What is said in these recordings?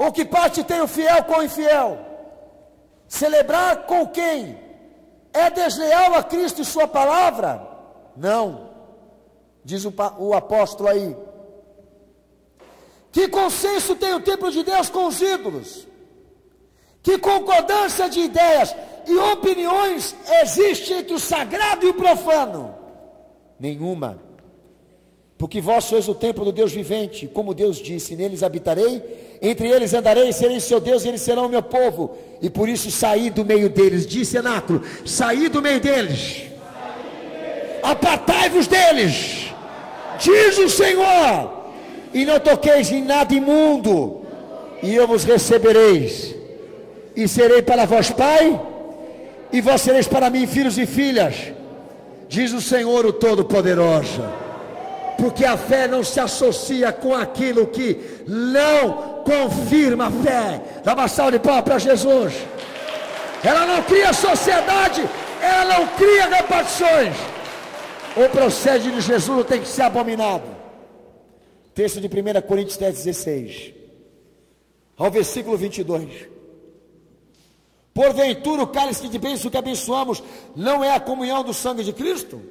Ou que parte tem o fiel com o infiel? Celebrar com quem? É desleal a Cristo e sua palavra? Não, diz o apóstolo aí. Que consenso tem o templo de Deus com os ídolos? Que concordância de ideias e opiniões existe entre o sagrado e o profano? Nenhuma. Porque vós sois o templo do Deus vivente, como Deus disse: neles habitarei, entre eles andarei, serei seu Deus e eles serão o meu povo. E por isso saí do meio deles, diz cenáculo, saí do meio deles, apartai-vos deles, diz o Senhor, e não toqueis em nada imundo, e eu vos recebereis, e serei para vós pai, e vós sereis para mim filhos e filhas, diz o Senhor o Todo-Poderoso. Porque a fé não se associa com aquilo que não confirma a fé. Dá uma salva de palmas para Jesus. Ela não cria sociedade, ela não cria repartições. O procede de Jesus tem que ser abominado. Texto de 1 Coríntios 10:16 ao versículo 22. Porventura o cálice de bênção que abençoamos não é a comunhão do sangue de Cristo?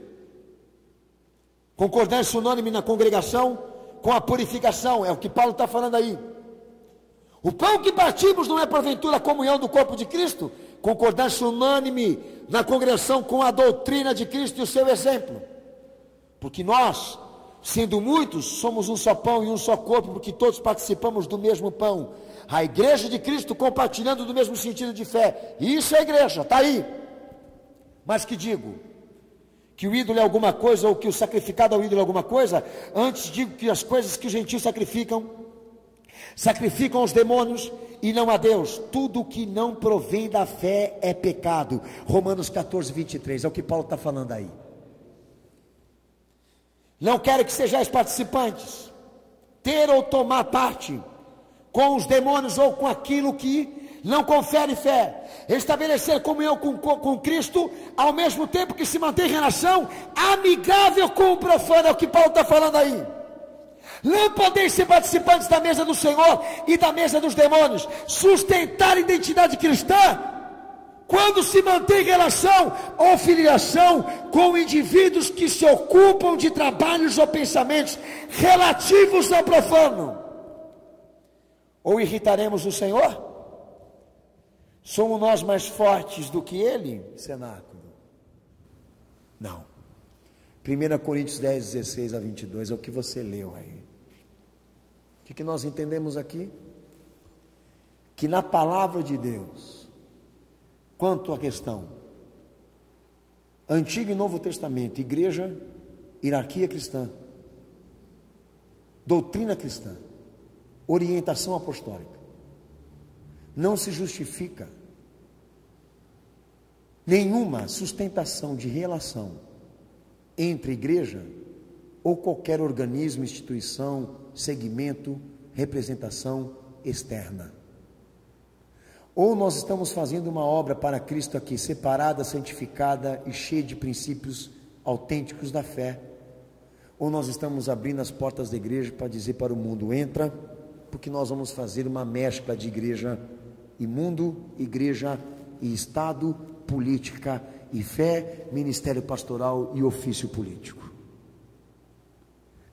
Concordância unânime na congregação com a purificação, é o que Paulo está falando aí. O pão que partimos não é porventura a comunhão do corpo de Cristo? Concordância unânime na congregação com a doutrina de Cristo e o seu exemplo. Porque nós, sendo muitos, somos um só pão e um só corpo, porque todos participamos do mesmo pão. A igreja de Cristo compartilhando do mesmo sentido de fé. Isso é a igreja, está aí. Mas que digo? Que o ídolo é alguma coisa, ou que o sacrificado ao ídolo é alguma coisa? Antes digo que as coisas que os gentios sacrificam aos demônios e não a Deus. Tudo que não provém da fé é pecado. Romanos 14:23, é o que Paulo está falando aí. Não quero que sejais participantes, ter ou tomar parte com os demônios ou com aquilo que não confere fé. Estabelecer comunhão com Cristo, ao mesmo tempo que se mantém relação amigável com o profano, é o que Paulo está falando aí. Não podeis ser participantes da mesa do Senhor e da mesa dos demônios. Sustentar a identidade cristã quando se mantém relação ou filiação com indivíduos que se ocupam de trabalhos ou pensamentos relativos ao profano. Ou irritaremos o Senhor? Somos nós mais fortes do que ele, cenáculo? Não. 1 Coríntios 10:16-22 é o que você leu aí. O que nós entendemos aqui? Que na palavra de Deus, quanto à questão Antigo e Novo Testamento, igreja, hierarquia cristã, doutrina cristã, orientação apostólica, não se justifica nenhuma sustentação de relação entre igreja ou qualquer organismo, instituição, segmento, representação externa. Ou nós estamos fazendo uma obra para Cristo aqui, separada, santificada e cheia de princípios autênticos da fé, ou nós estamos abrindo as portas da igreja para dizer para o mundo: entra, porque nós vamos fazer uma mescla de igreja e mundo, igreja e Estado, política e fé, ministério pastoral e ofício político.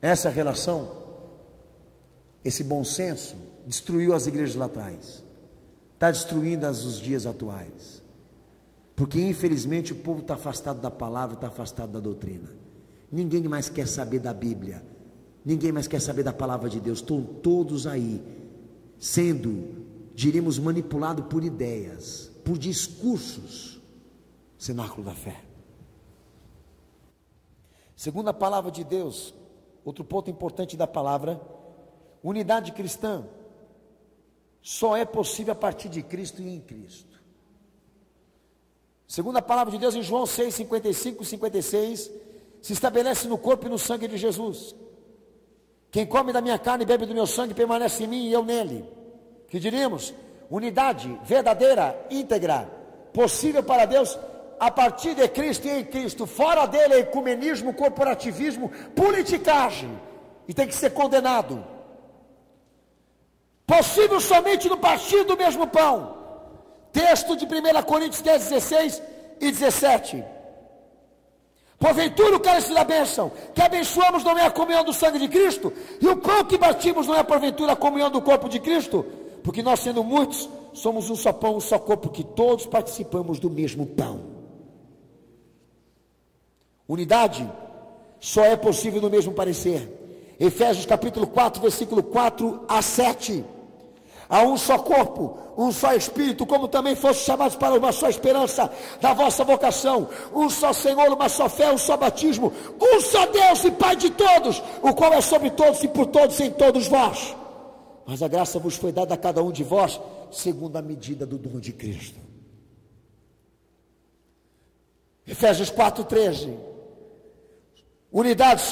Essa relação, esse bom senso, destruiu as igrejas lá atrás, está destruindo as os dias atuais, porque infelizmente o povo está afastado da palavra, está afastado da doutrina. Ninguém mais quer saber da Bíblia, ninguém mais quer saber da palavra de Deus. Estão todos aí sendo, diríamos, manipulados por ideias, por discursos, cenáculo da fé. Segundo a palavra de Deus, outro ponto importante da palavra, unidade cristã só é possível a partir de Cristo e em Cristo. Segundo a palavra de Deus, em João 6, 55 e 56, se estabelece no corpo e no sangue de Jesus. Quem come da minha carne e bebe do meu sangue permanece em mim e eu nele. Que diríamos? Unidade verdadeira, íntegra, possível para Deus a partir de Cristo e em Cristo. Fora dele é ecumenismo, corporativismo, politicagem, e tem que ser condenado. Possível somente no partir do mesmo pão. Texto de 1 Coríntios 10, 16 e 17. Porventura o cálice da bênção que abençoamos não é a comunhão do sangue de Cristo, e o pão que batimos não é porventura a comunhão do corpo de Cristo, porque nós sendo muitos, somos um só pão, um só corpo, que todos participamos do mesmo pão. Unidade só é possível no mesmo parecer. Efésios capítulo 4, versículo 4 a 7. Há um só corpo, um só Espírito, como também fossem chamados para uma só esperança da vossa vocação, um só Senhor, uma só fé, um só batismo, um só Deus e Pai de todos, o qual é sobre todos e por todos e em todos vós. Mas a graça vos foi dada a cada um de vós, segundo a medida do dom de Cristo. Efésios 4:13. Unidade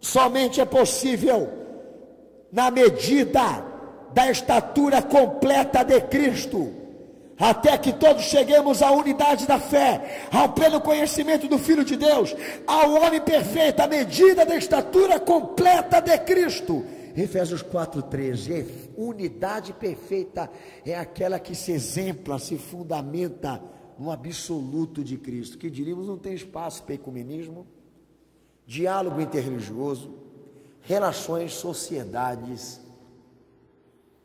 somente é possível na medida da estatura completa de Cristo, até que todos cheguemos à unidade da fé, ao pleno conhecimento do Filho de Deus, ao homem perfeito, à medida da estatura completa de Cristo. Efésios 4:13. Unidade perfeita é aquela que se exempla, se fundamenta no absoluto de Cristo, que diríamos não tem espaço para ecumenismo, diálogo interreligioso, relações, sociedades,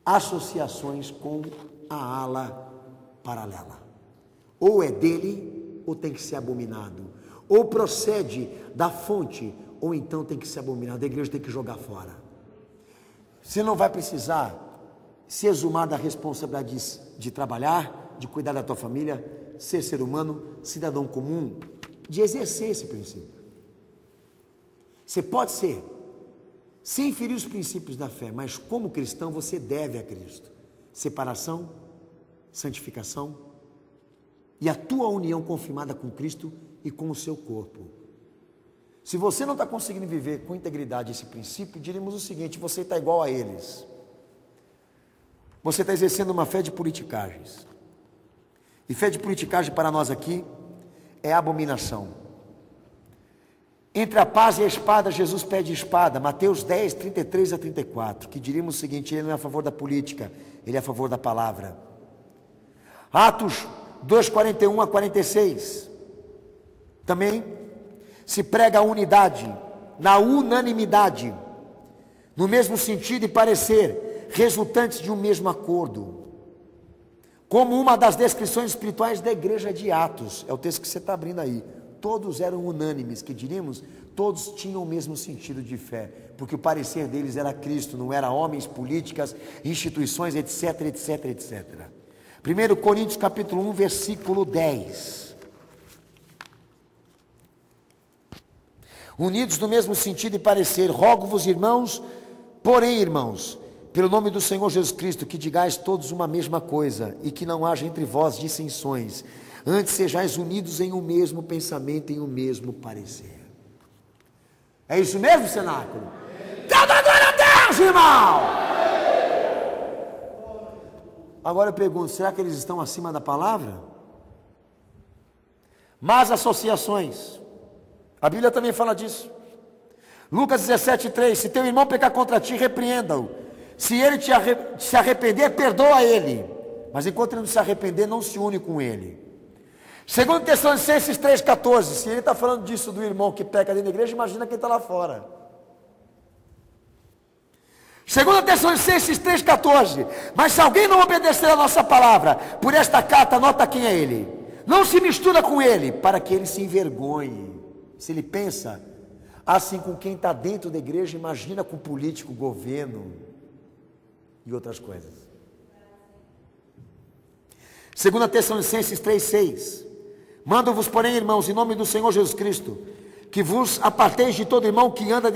associações com a ala paralela. Ou é dele, ou tem que ser abominado. Ou procede da fonte, ou então tem que ser abominado. A igreja tem que jogar fora. Você não vai precisar se exumar da responsabilidade de trabalhar, de cuidar da tua família, ser humano, cidadão comum, de exercer esse princípio. Você pode ser, sem ferir os princípios da fé, mas como cristão você deve a Cristo. Separação, santificação e a tua união confirmada com Cristo e com o seu corpo. Se você não está conseguindo viver com integridade esse princípio, diríamos o seguinte: você está igual a eles. Você está exercendo uma fé de politicagens. E fé de politicagem para nós aqui é abominação. Entre a paz e a espada, Jesus pede espada. Mateus 10, 33 a 34. Que diríamos o seguinte: ele não é a favor da política, ele é a favor da palavra. Atos 2, 41 a 46. Também se prega a unidade, na unanimidade, no mesmo sentido e parecer, resultantes de um mesmo acordo. Como uma das descrições espirituais da igreja de Atos. É o texto que você está abrindo aí. Todos eram unânimes, que diríamos, todos tinham o mesmo sentido de fé, porque o parecer deles era Cristo, não era homens, políticas, instituições, etc, etc, etc. 1 Coríntios capítulo 1, versículo 10. Unidos no mesmo sentido e parecer, rogo-vos, irmãos, porém, irmãos, pelo nome do Senhor Jesus Cristo, que digais todos uma mesma coisa, e que não haja entre vós dissensões, antes sejais unidos em um mesmo pensamento, em um mesmo parecer. É isso mesmo, cenáculo? Dá glória a Deus, irmão! Agora eu pergunto, será que eles estão acima da palavra? Más associações. A Bíblia também fala disso. Lucas 17:3. Se teu irmão pecar contra ti, repreenda-o. Se ele se arrepender, perdoa ele. Mas enquanto ele não se arrepender, não se une com ele. 2 Tessalonicenses 3,14. Se ele está falando disso do irmão que peca dentro da igreja, imagina quem está lá fora. 2 Tessalonicenses 3,14. Mas se alguém não obedecer a nossa palavra, por esta carta, anota quem é ele. Não se mistura com ele, para que ele se envergonhe. Se ele pensa assim com quem está dentro da igreja, imagina com político, governo e outras coisas. 2 Tessalonicenses 3,6. Mando-vos, porém, irmãos, em nome do Senhor Jesus Cristo, que vos aparteis de todo irmão que anda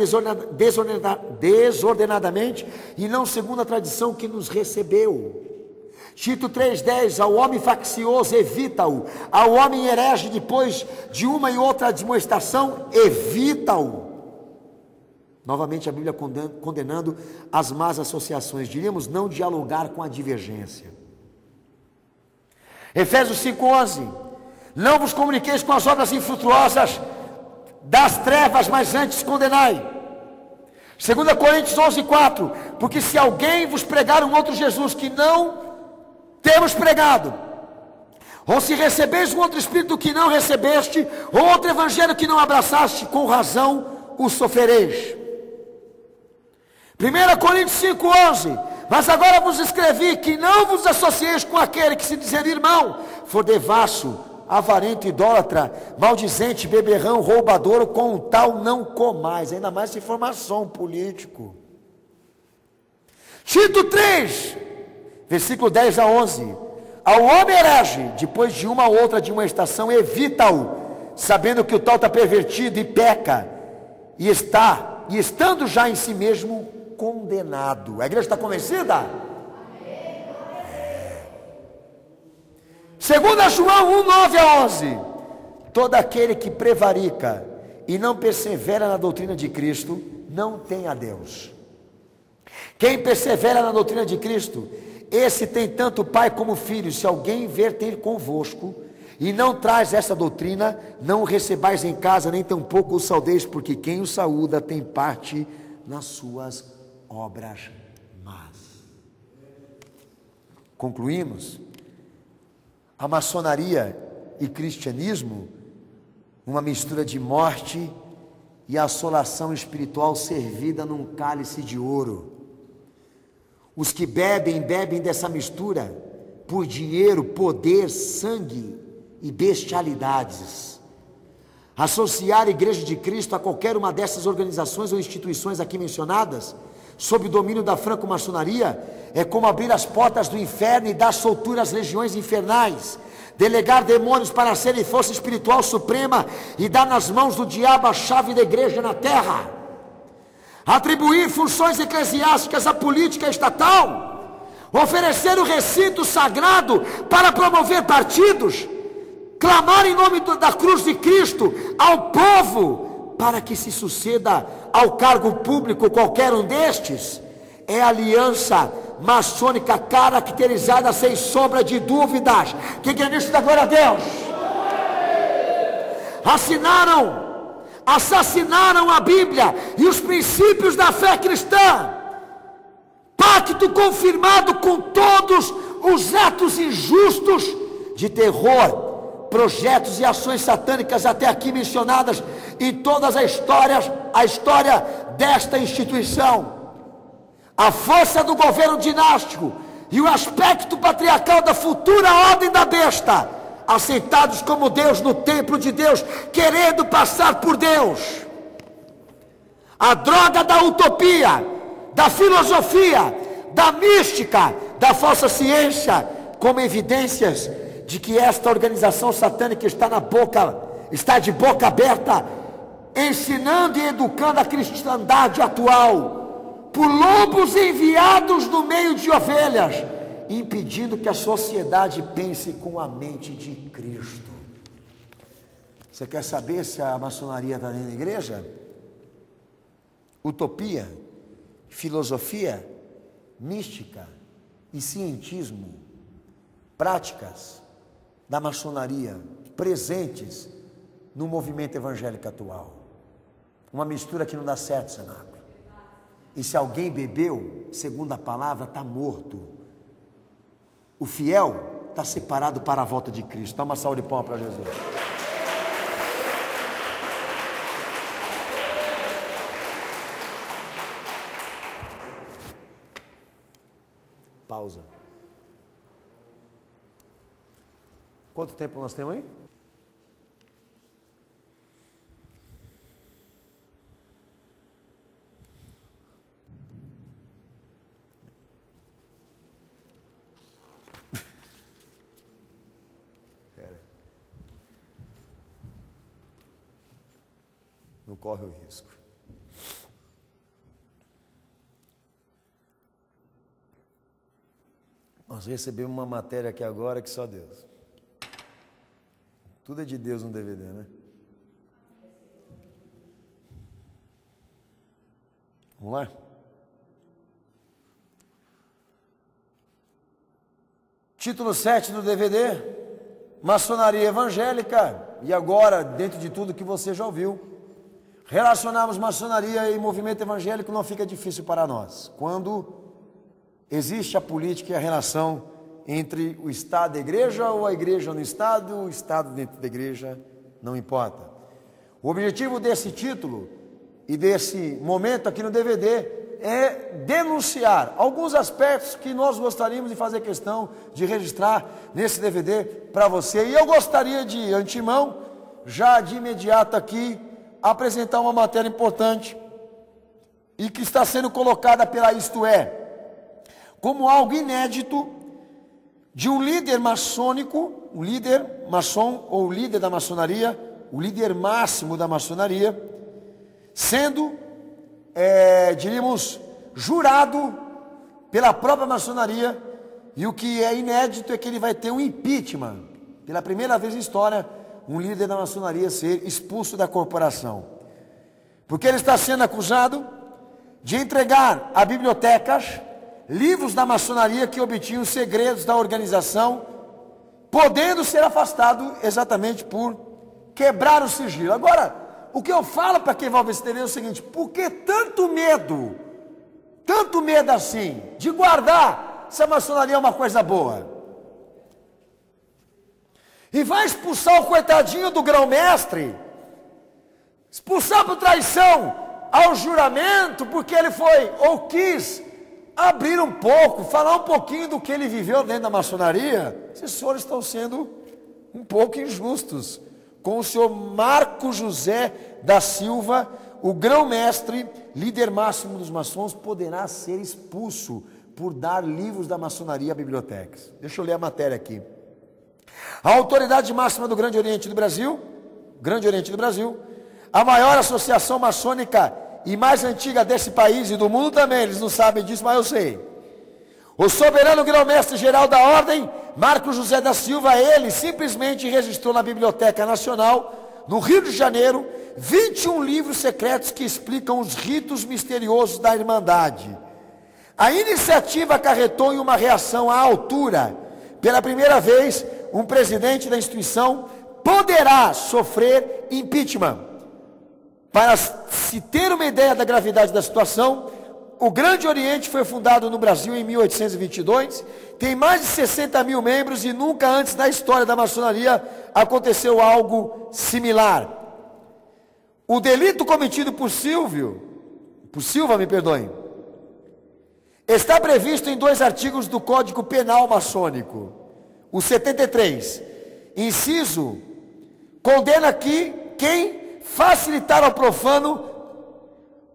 desordenadamente e não segundo a tradição que nos recebeu. Tito 3,10. Ao homem faccioso, evita-o. Ao homem herege, depois de uma e outra admoestação, evita-o. Novamente a Bíblia condenando as más associações. Diríamos não dialogar com a divergência. Efésios 5,11. Não vos comuniqueis com as obras infrutuosas das trevas, mas antes condenai. 2 Coríntios 11:4, porque se alguém vos pregar um outro Jesus que não temos pregado, ou se recebeis um outro Espírito que não recebeste, ou outro Evangelho que não abraçaste, com razão o sofrereis. 1 Coríntios 5:11, mas agora vos escrevi que não vos associeis com aquele que se dizer irmão, for devasso, avarento, idólatra, maldizente, beberrão, roubador, com um tal não comais. Ainda mais essa informação político. Tito 3, versículo 10 a 11, ao homem herege, depois de uma ou outra de uma estação, evita-o, sabendo que o tal está pervertido e peca, e estando já em si mesmo condenado. A igreja está convencida? 2 João 1:9 a 11, todo aquele que prevarica e não persevera na doutrina de Cristo, não tem a Deus. Quem persevera na doutrina de Cristo, esse tem tanto pai como filho. Se alguém vier ter convosco e não traz essa doutrina, não o recebais em casa, nem tampouco o saudeis, porque quem o saúda tem parte nas suas obras más. Concluímos. A maçonaria e cristianismo, uma mistura de morte e assolação espiritual servida num cálice de ouro. Os que bebem dessa mistura por dinheiro, poder, sangue e bestialidades. Associar a Igreja de Cristo a qualquer uma dessas organizações ou instituições aqui mencionadas, sob o domínio da franco-maçonaria, é como abrir as portas do inferno e dar soltura às legiões infernais, delegar demônios para serem força espiritual suprema e dar nas mãos do diabo a chave da igreja na terra, atribuir funções eclesiásticas à política estatal, oferecer o recinto sagrado para promover partidos, clamar em nome da cruz de Cristo ao povo para que se suceda ao cargo público qualquer um destes, é aliança maçônica caracterizada sem sombra de dúvidas. Quem quer nisso da glória a Deus? Assassinaram a Bíblia e os princípios da fé cristã, pacto confirmado com todos os atos injustos de terror, projetos e ações satânicas até aqui mencionadas em todas a história desta instituição. A força do governo dinástico e o aspecto patriarcal da futura ordem da besta, aceitados como Deus no templo de Deus, querendo passar por Deus. A droga da utopia, da filosofia, da mística, da falsa ciência, como evidências de que esta organização satânica está de boca aberta, ensinando e educando a cristandade atual, por lobos enviados no meio de ovelhas, impedindo que a sociedade pense com a mente de Cristo. Você quer saber se a maçonaria está dentro da igreja? Utopia, filosofia, mística e cientismo, práticas da maçonaria presentes no movimento evangélico atual. Uma mistura que não dá certo, cenáculo. E se alguém bebeu, segundo a palavra, está morto. O fiel está separado para a volta de Cristo. Dá uma salva de palmas para Jesus. Pausa. Quanto tempo nós temos aí? Não corre o risco. Nós recebemos uma matéria aqui agora que só Deus. Tudo é de Deus no DVD, né? Vamos lá? Título 7 do DVD, Maçonaria Evangélica. E agora, dentro de tudo que você já ouviu, relacionarmos maçonaria e movimento evangélico não fica difícil para nós, quando existe a política e a relação entre o Estado e a igreja, ou a igreja no Estado, o Estado dentro da igreja, não importa. O objetivo desse título e desse momento aqui no DVD é denunciar alguns aspectos que nós gostaríamos de fazer questão de registrar nesse DVD para você. E eu gostaria de antemão, já de imediato aqui, apresentar uma matéria importante e que está sendo colocada pela Isto É, como algo inédito de um líder maçônico, um líder maçom ou líder da maçonaria, o líder máximo da maçonaria, sendo, diríamos, jurado pela própria maçonaria, e o que é inédito é que ele vai ter um impeachment, pela primeira vez na história, um líder da maçonaria ser expulso da corporação, porque ele está sendo acusado de entregar a bibliotecas livros da maçonaria que obtinham segredos da organização, podendo ser afastado exatamente por quebrar o sigilo. Agora, o que eu falo para quem vai ver esse TV é o seguinte: por que tanto medo assim, de guardar se a maçonaria é uma coisa boa? E vai expulsar o coitadinho do grão-mestre, expulsar por traição ao juramento, porque ele foi ou quis abrir um pouco, falar um pouquinho do que ele viveu dentro da maçonaria. Esses senhores estão sendo um pouco injustos com o senhor Marco José da Silva, o grão-mestre, líder máximo dos maçons, poderá ser expulso por dar livros da maçonaria a bibliotecas. Deixa eu ler a matéria aqui. A autoridade máxima do Grande Oriente do Brasil, a maior associação maçônica e mais antiga desse país e do mundo também, eles não sabem disso, mas eu sei. O soberano grão-mestre geral da ordem, Marco José da Silva, ele simplesmente registrou na Biblioteca Nacional, no Rio de Janeiro, 21 livros secretos que explicam os ritos misteriosos da Irmandade. A iniciativa acarretou em uma reação à altura. Pela primeira vez, um presidente da instituição poderá sofrer impeachment. Para se ter uma ideia da gravidade da situação, o Grande Oriente foi fundado no Brasil em 1822, tem mais de 60 mil membros e nunca antes na história da maçonaria aconteceu algo similar. O delito cometido por Silva, está previsto em 2 artigos do Código Penal Maçônico. O 73, inciso, condena que quem facilitar ao profano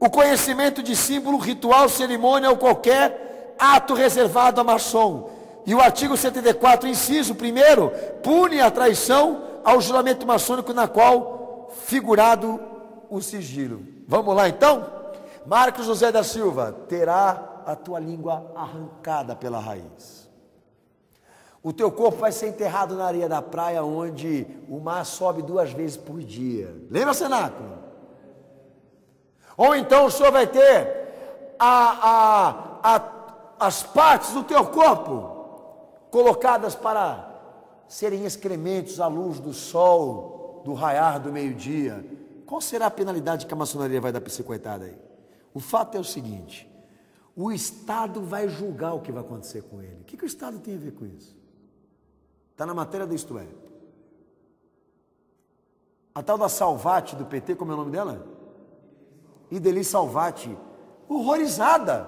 o conhecimento de símbolo, ritual, cerimônia ou qualquer ato reservado a maçom. E o artigo 74, inciso 1º, pune a traição ao juramento maçônico na qual figurado o sigilo. Vamos lá então? Marco José da Silva, terá a tua língua arrancada pela raiz. O teu corpo vai ser enterrado na areia da praia, onde o mar sobe 2 vezes por dia. Lembra, cenáculo? Ou então o senhor vai ter as partes do teu corpo colocadas para serem excrementos à luz do sol, do raiar do meio-dia. Qual será a penalidade que a maçonaria vai dar para esse coitado aí? O fato é o seguinte: o Estado vai julgar o que vai acontecer com ele. O que o Estado tem a ver com isso? Está na matéria do Isto É. A tal da Salvati do PT, como é o nome dela? Ideli Salvati, horrorizada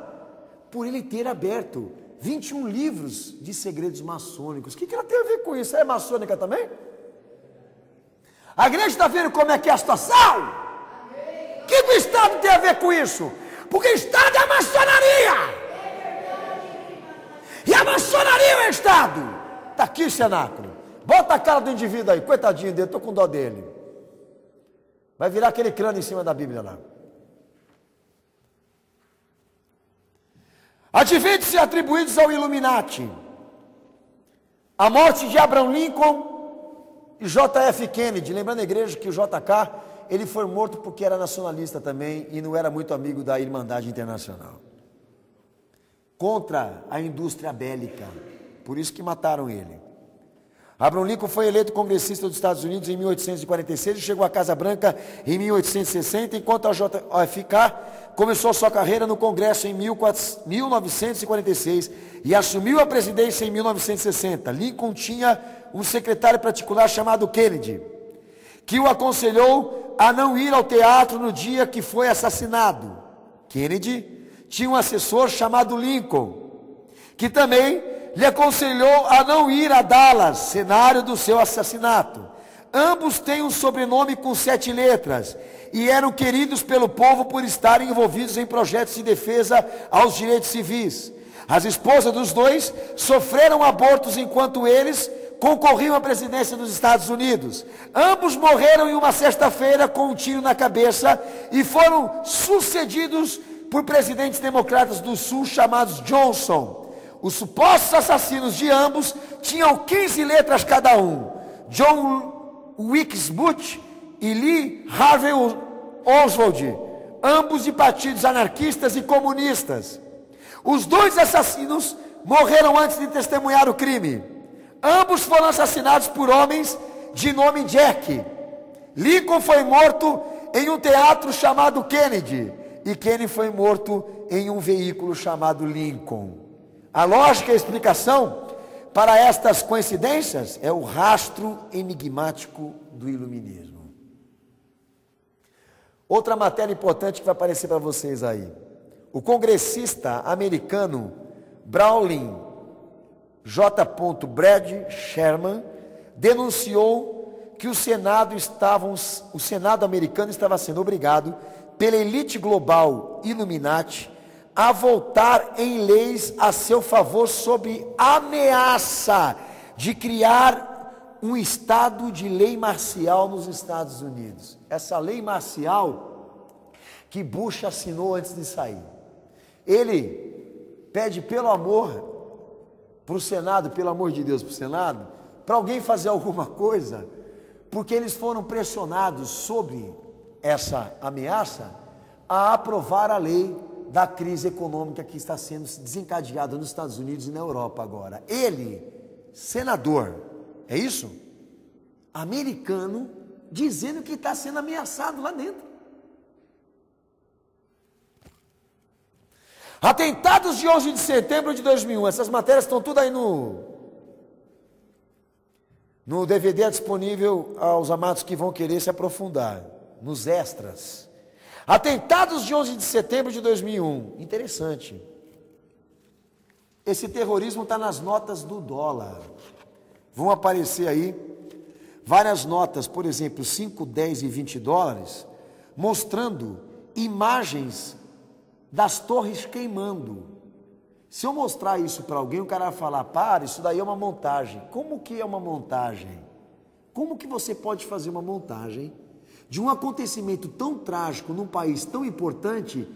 por ele ter aberto 21 livros de segredos maçônicos. O que ela tem a ver com isso? É maçônica também? A igreja está vendo como é que é a situação? O que o Estado tem a ver com isso? Porque o Estado é a maçonaria. E a maçonaria é o Estado. Está aqui, cenáculo. Bota a cara do indivíduo aí, coitadinho dele, estou com dó dele. Vai virar aquele crânio em cima da Bíblia lá. Adventos atribuídos ao Illuminati. A morte de Abraham Lincoln e J.F. Kennedy. Lembrando a igreja que o JK, ele foi morto porque era nacionalista também e não era muito amigo da Irmandade Internacional. Contra a indústria bélica. Por isso que mataram ele. Abraham Lincoln foi eleito congressista dos Estados Unidos em 1846 e chegou à Casa Branca em 1860, enquanto a JFK começou sua carreira no Congresso em 1946 e assumiu a presidência em 1960. Lincoln tinha um secretário particular chamado Kennedy, que o aconselhou a não ir ao teatro no dia que foi assassinado. Kennedy tinha um assessor chamado Lincoln, que também lhe aconselhou a não ir a Dallas, cenário do seu assassinato. Ambos têm um sobrenome com 7 letras e eram queridos pelo povo por estarem envolvidos em projetos de defesa aos direitos civis. As esposas dos dois sofreram abortos enquanto eles concorriam à presidência dos Estados Unidos. Ambos morreram em uma sexta-feira com um tiro na cabeça e foram sucedidos por presidentes democratas do Sul chamados Johnson. Os supostos assassinos de ambos tinham 15 letras cada um: John Wilkes Booth e Lee Harvey Oswald, ambos de partidos anarquistas e comunistas. Os dois assassinos morreram antes de testemunhar o crime. Ambos foram assassinados por homens de nome Jack. Lincoln foi morto em um teatro chamado Kennedy e Kennedy foi morto em um veículo chamado Lincoln. A lógica e a explicação para estas coincidências é o rastro enigmático do iluminismo. Outra matéria importante que vai aparecer para vocês aí. O congressista americano Brawley J. Brad Sherman denunciou que o Senado americano estava sendo obrigado pela elite global Illuminati a votar em leis a seu favor sob ameaça de criar um estado de lei marcial nos Estados Unidos. Essa lei marcial que Bush assinou antes de sair. Ele pede pelo amor para o Senado, pelo amor de Deus para o Senado, para alguém fazer alguma coisa, porque eles foram pressionados sobre essa ameaça a aprovar a lei da crise econômica que está sendo desencadeada nos Estados Unidos e na Europa agora. Ele, senador, é isso? Americano, dizendo que está sendo ameaçado lá dentro. Atentados de 11 de setembro de 2001, essas matérias estão tudo aí no DVD disponível aos amados que vão querer se aprofundar, nos extras. Atentados de 11 de setembro de 2001, interessante. Esse terrorismo está nas notas do dólar. Vão aparecer aí várias notas, por exemplo, 5, 10 e 20 dólares, mostrando imagens das torres queimando. Se eu mostrar isso para alguém, o cara vai falar: para, isso daí é uma montagem. Como que é uma montagem? Como que você pode fazer uma montagem de um acontecimento tão trágico num país tão importante,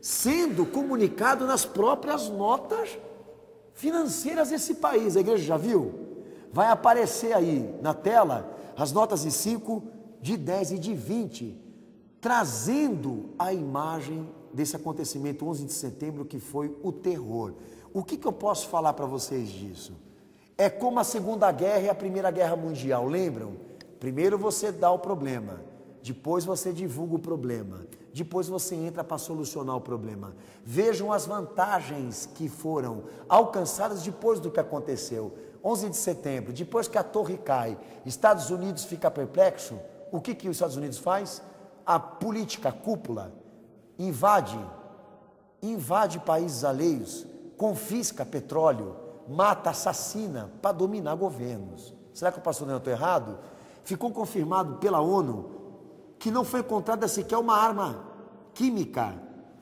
sendo comunicado nas próprias notas financeiras desse país? A igreja já viu? Vai aparecer aí na tela as notas de 5, de 10 e de 20, trazendo a imagem desse acontecimento 11 de setembro, que foi o terror. O que eu posso falar para vocês disso? É como a Segunda Guerra e a Primeira Guerra Mundial, lembram? Primeiro você dá o problema, depois você divulga o problema, depois você entra para solucionar o problema. Vejam as vantagens que foram alcançadas depois do que aconteceu. 11 de setembro, depois que a torre cai, Estados Unidos fica perplexo. O que os Estados Unidos faz? A política, a cúpula, invade países alheios, confisca petróleo, mata, assassina para dominar governos. Será que o pastor não está errado? Ficou confirmado pela ONU que não foi encontrada sequer uma arma química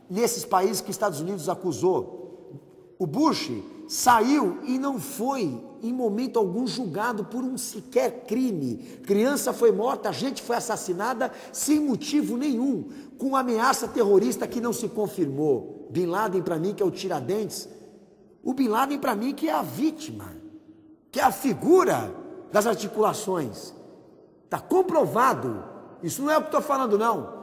nesses países que os Estados Unidos acusou. O Bush saiu e não foi em momento algum julgado por um sequer crime. Criança foi morta, gente foi assassinada sem motivo nenhum, com ameaça terrorista que não se confirmou. Bin Laden para mim que é o Tiradentes, o Bin Laden para mim que é a vítima, que é a figura das articulações. Está comprovado, isso não é o que estou falando não,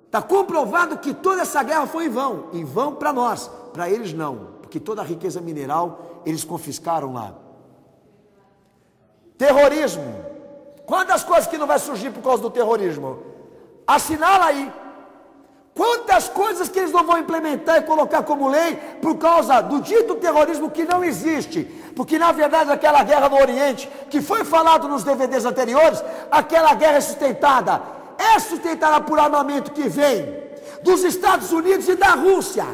está comprovado que toda essa guerra foi em vão para nós, para eles não, porque toda a riqueza mineral eles confiscaram lá. Terrorismo. Quantas coisas que não vai surgir por causa do terrorismo? Assinala aí. Quantas coisas que eles não vão implementar e colocar como lei por causa do dito terrorismo que não existe. Porque na verdade aquela guerra no Oriente, que foi falado nos DVDs anteriores, aquela guerra é sustentada por armamento que vem dos Estados Unidos e da Rússia.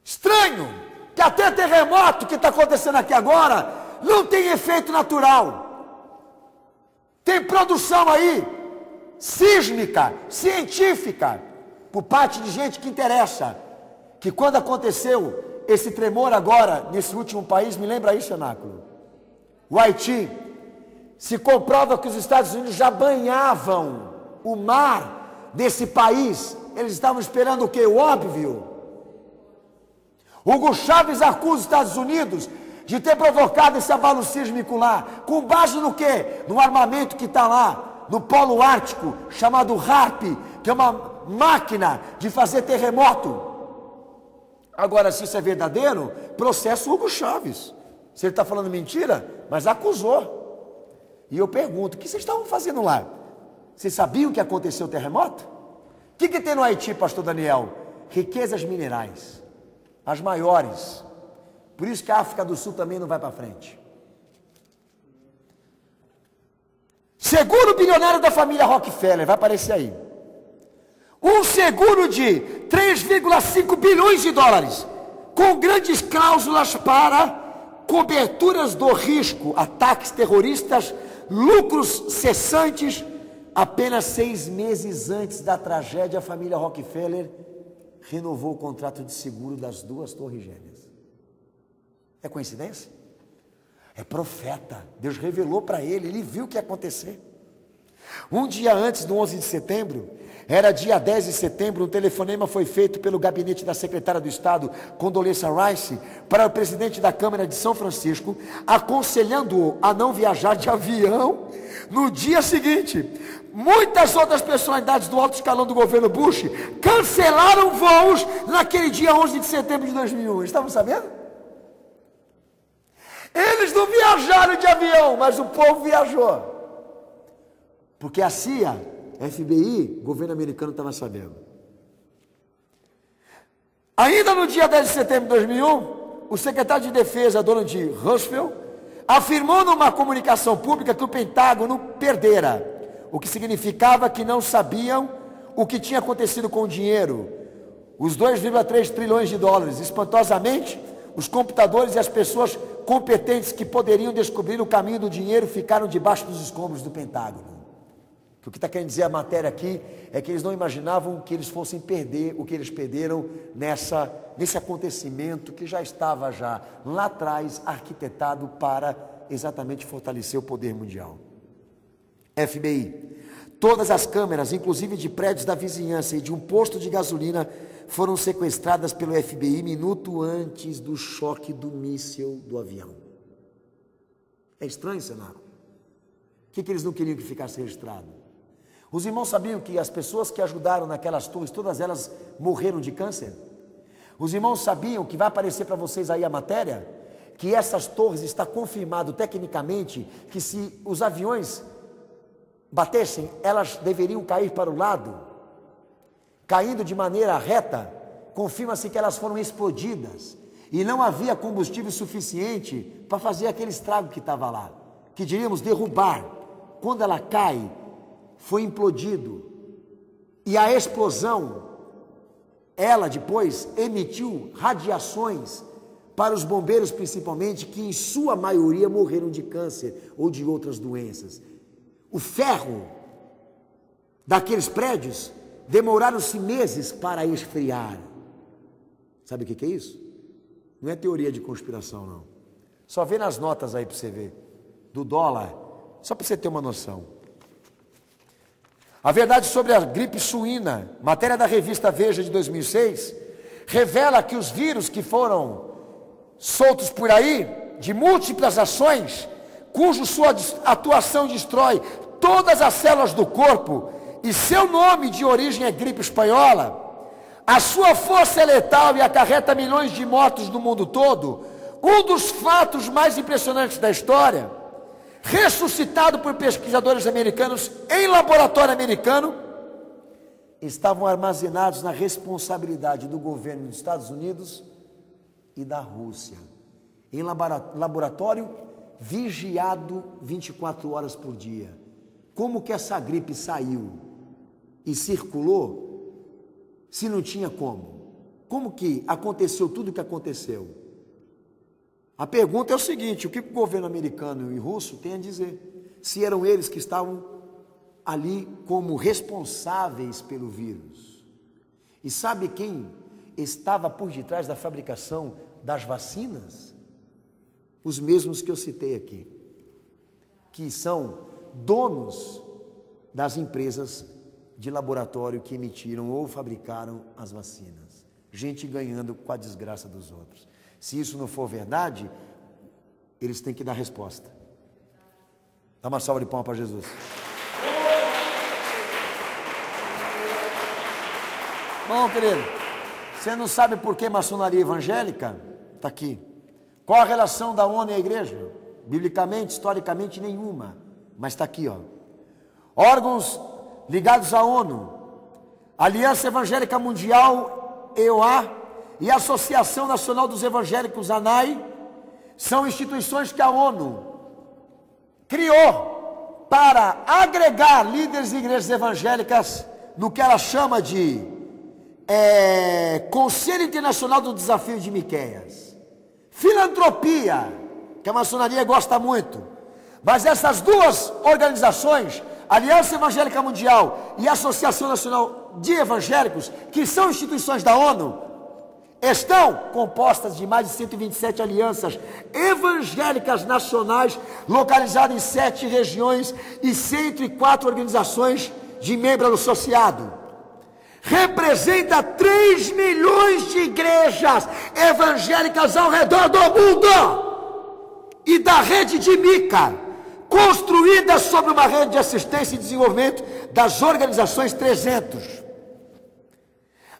Estranho que até terremoto que está acontecendo aqui agora não tem efeito natural. Tem produção aí sísmica, científica, por parte de gente que interessa. Que quando aconteceu esse tremor agora, nesse último país, me lembra aí, Cenáculo? O Haiti. Se comprova que os Estados Unidos já banhavam o mar desse país. Eles estavam esperando o quê? O óbvio. Hugo Chávez acusa os Estados Unidos de ter provocado esse abalo sísmico lá. Com base no quê? No armamento que está lá no Polo Ártico, chamado HAARP, que é uma máquina de fazer terremoto. Agora, se isso é verdadeiro, processo Hugo Chávez. Se ele está falando mentira, mas acusou. E eu pergunto, o que vocês estavam fazendo lá? Vocês sabiam que aconteceu o terremoto? O que tem no Haiti, pastor Daniel? Riquezas minerais, as maiores. Por isso que a África do Sul também não vai para frente. Seguro bilionário da família Rockefeller, vai aparecer aí. Um seguro de 3,5 bilhões de dólares, com grandes cláusulas para coberturas do risco, ataques terroristas, lucros cessantes. Apenas 6 meses antes da tragédia, a família Rockefeller renovou o contrato de seguro das 2 torres gêmeas. É coincidência? É profeta. Deus revelou para ele viu o que ia acontecer. Um dia antes do 11 de setembro, era dia 10 de setembro, um telefonema foi feito pelo gabinete da secretária do Estado, Condoleezza Rice, para o presidente da Câmara de São Francisco, aconselhando-o a não viajar de avião no dia seguinte. Muitas outras personalidades do alto escalão do governo Bush cancelaram voos naquele dia 11 de setembro de 2001. Eles estavam sabendo? Eles não viajaram de avião, mas o povo viajou. Porque a CIA, FBI, o governo americano estava sabendo. Ainda no dia 10 de setembro de 2001, o secretário de Defesa, Donald Rumsfeld, afirmou numa comunicação pública que o Pentágono perdera, o que significava que não sabiam o que tinha acontecido com o dinheiro, os 2,3 trilhões de dólares. Espantosamente, os computadores e as pessoas competentes que poderiam descobrir o caminho do dinheiro ficaram debaixo dos escombros do Pentágono. O que está querendo dizer a matéria aqui é que eles não imaginavam que eles fossem perder o que eles perderam nesse acontecimento que já estava lá atrás arquitetado para exatamente fortalecer o poder mundial. FBI. Todas as câmeras, inclusive de prédios da vizinhança e de um posto de gasolina, foram sequestradas pelo FBI minuto antes do choque do míssil do avião. É estranho, Senado? O que eles não queriam que ficasse registrado? Os irmãos sabiam que as pessoas que ajudaram naquelas torres, todas elas morreram de câncer? Os irmãos sabiam que vai aparecer para vocês aí a matéria? Que essas torres, está confirmado tecnicamente, que se os aviões batessem, elas deveriam cair para o lado, caindo de maneira reta. Confirma-se que elas foram explodidas e não havia combustível suficiente para fazer aquele estrago que estava lá, que diríamos derrubar. Quando ela cai, foi implodido, e a explosão, ela depois emitiu radiações para os bombeiros principalmente, que em sua maioria morreram de câncer ou de outras doenças. O ferro daqueles prédios demoraram-se meses para esfriar. Sabe o que é isso? Não é teoria de conspiração, não. Só vê nas notas aí para você ver, do dólar, só para você ter uma noção. A verdade sobre a gripe suína, matéria da revista Veja de 2006, revela que os vírus que foram soltos por aí, de múltiplas ações, cujo sua atuação destrói todas as células do corpo, e seu nome de origem é gripe espanhola, a sua força é letal e acarreta milhões de mortos no mundo todo. Um dos fatos mais impressionantes da história, ressuscitado por pesquisadores americanos em laboratório americano, estavam armazenados na responsabilidade do governo dos Estados Unidos e da Rússia, em laboratório vigiado 24 horas por dia. Como que essa gripe saiu e circulou se não tinha como? Como que aconteceu tudo o que aconteceu? A pergunta é o seguinte: o que o governo americano e russo tem a dizer? Se eram eles que estavam ali como responsáveis pelo vírus. E sabe quem estava por detrás da fabricação das vacinas? Os mesmos que eu citei aqui, que são donos das empresas de laboratório que emitiram ou fabricaram as vacinas. Gente ganhando com a desgraça dos outros. Se isso não for verdade, eles têm que dar resposta. Dá uma salva de palmas para Jesus. Bom, querido, você não sabe por que maçonaria evangélica? Está aqui. Qual a relação da ONU e a igreja? Biblicamente, historicamente, nenhuma. Mas está aqui, ó. Órgãos ligados à ONU, Aliança Evangélica Mundial, EOA, e a Associação Nacional dos Evangélicos, ANAI, são instituições que a ONU criou para agregar líderes de igrejas evangélicas no que ela chama de Conselho Internacional do Desafio de Miqueias. Filantropia, que a maçonaria gosta muito, mas essas duas organizações, Aliança Evangélica Mundial e Associação Nacional de Evangélicos, que são instituições da ONU, estão compostas de mais de 127 alianças evangélicas nacionais, localizadas em 7 regiões e 104 organizações de membro associado. Representa 3 milhões de igrejas evangélicas ao redor do mundo e da rede de Mica, construída sobre uma rede de assistência e desenvolvimento das organizações 300.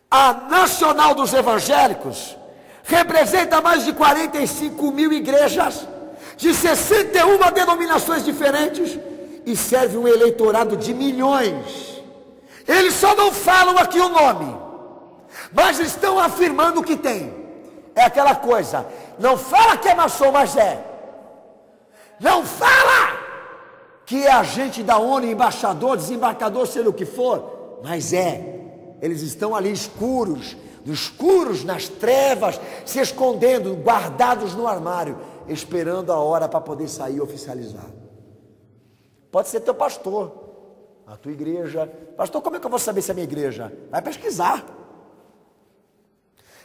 A Nacional dos Evangélicos representa mais de 45 mil igrejas de 61 denominações diferentes e serve um eleitorado de milhões. Eles só não falam aqui o nome, mas estão afirmando que tem. É aquela coisa, não fala que é maçom, mas é. Não fala que é agente da ONU, embaixador, desembarcador, sei lá o que for, mas é. Eles estão ali escuros, nas trevas, se escondendo, guardados no armário, esperando a hora para poder sair e oficializar. Pode ser teu pastor, a tua igreja. Pastor, como é que eu vou saber se é minha igreja? Vai pesquisar.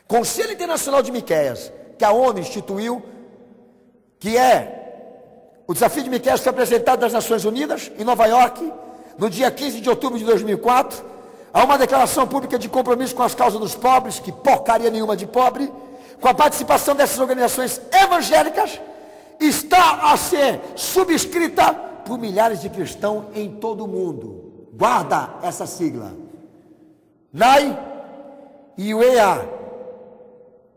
Conselho Internacional de Miqueias, que a ONU instituiu, que é o desafio de Miqueias, foi apresentado nas Nações Unidas, em Nova York, no dia 15 de outubro de 2004, há uma declaração pública de compromisso com as causas dos pobres, que porcaria nenhuma de pobre, com a participação dessas organizações evangélicas, está a ser subscrita por milhares de cristãos em todo o mundo. Guarda essa sigla. NAI e o EA.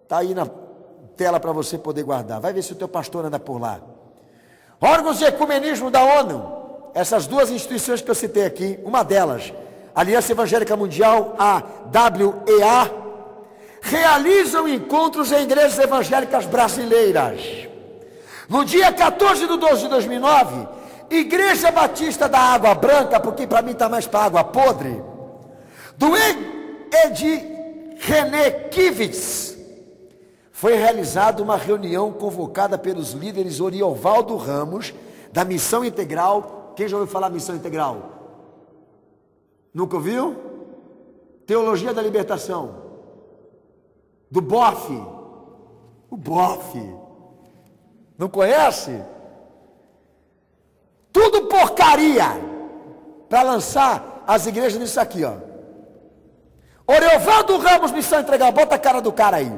Está aí na tela para você poder guardar. Vai ver se o teu pastor anda por lá. Órgãos de ecumenismo da ONU. Essas duas instituições que eu citei aqui, uma delas, Aliança Evangélica Mundial, a WEA, realizam encontros em igrejas evangélicas brasileiras. No dia 14 de 12 de 2009, Igreja Batista da Água Branca, porque para mim está mais para água podre, do Ed René Kivitz, foi realizada uma reunião convocada pelos líderes Oriovaldo Ramos, da Missão Integral. Quem já ouviu falar Missão Integral? Nunca ouviu? Teologia da Libertação. Do BOF. O BOF. Não conhece? Tudo porcaria para lançar as igrejas nisso aqui, ó. Oriovaldo Ramos, Missão Integral. Bota a cara do cara aí.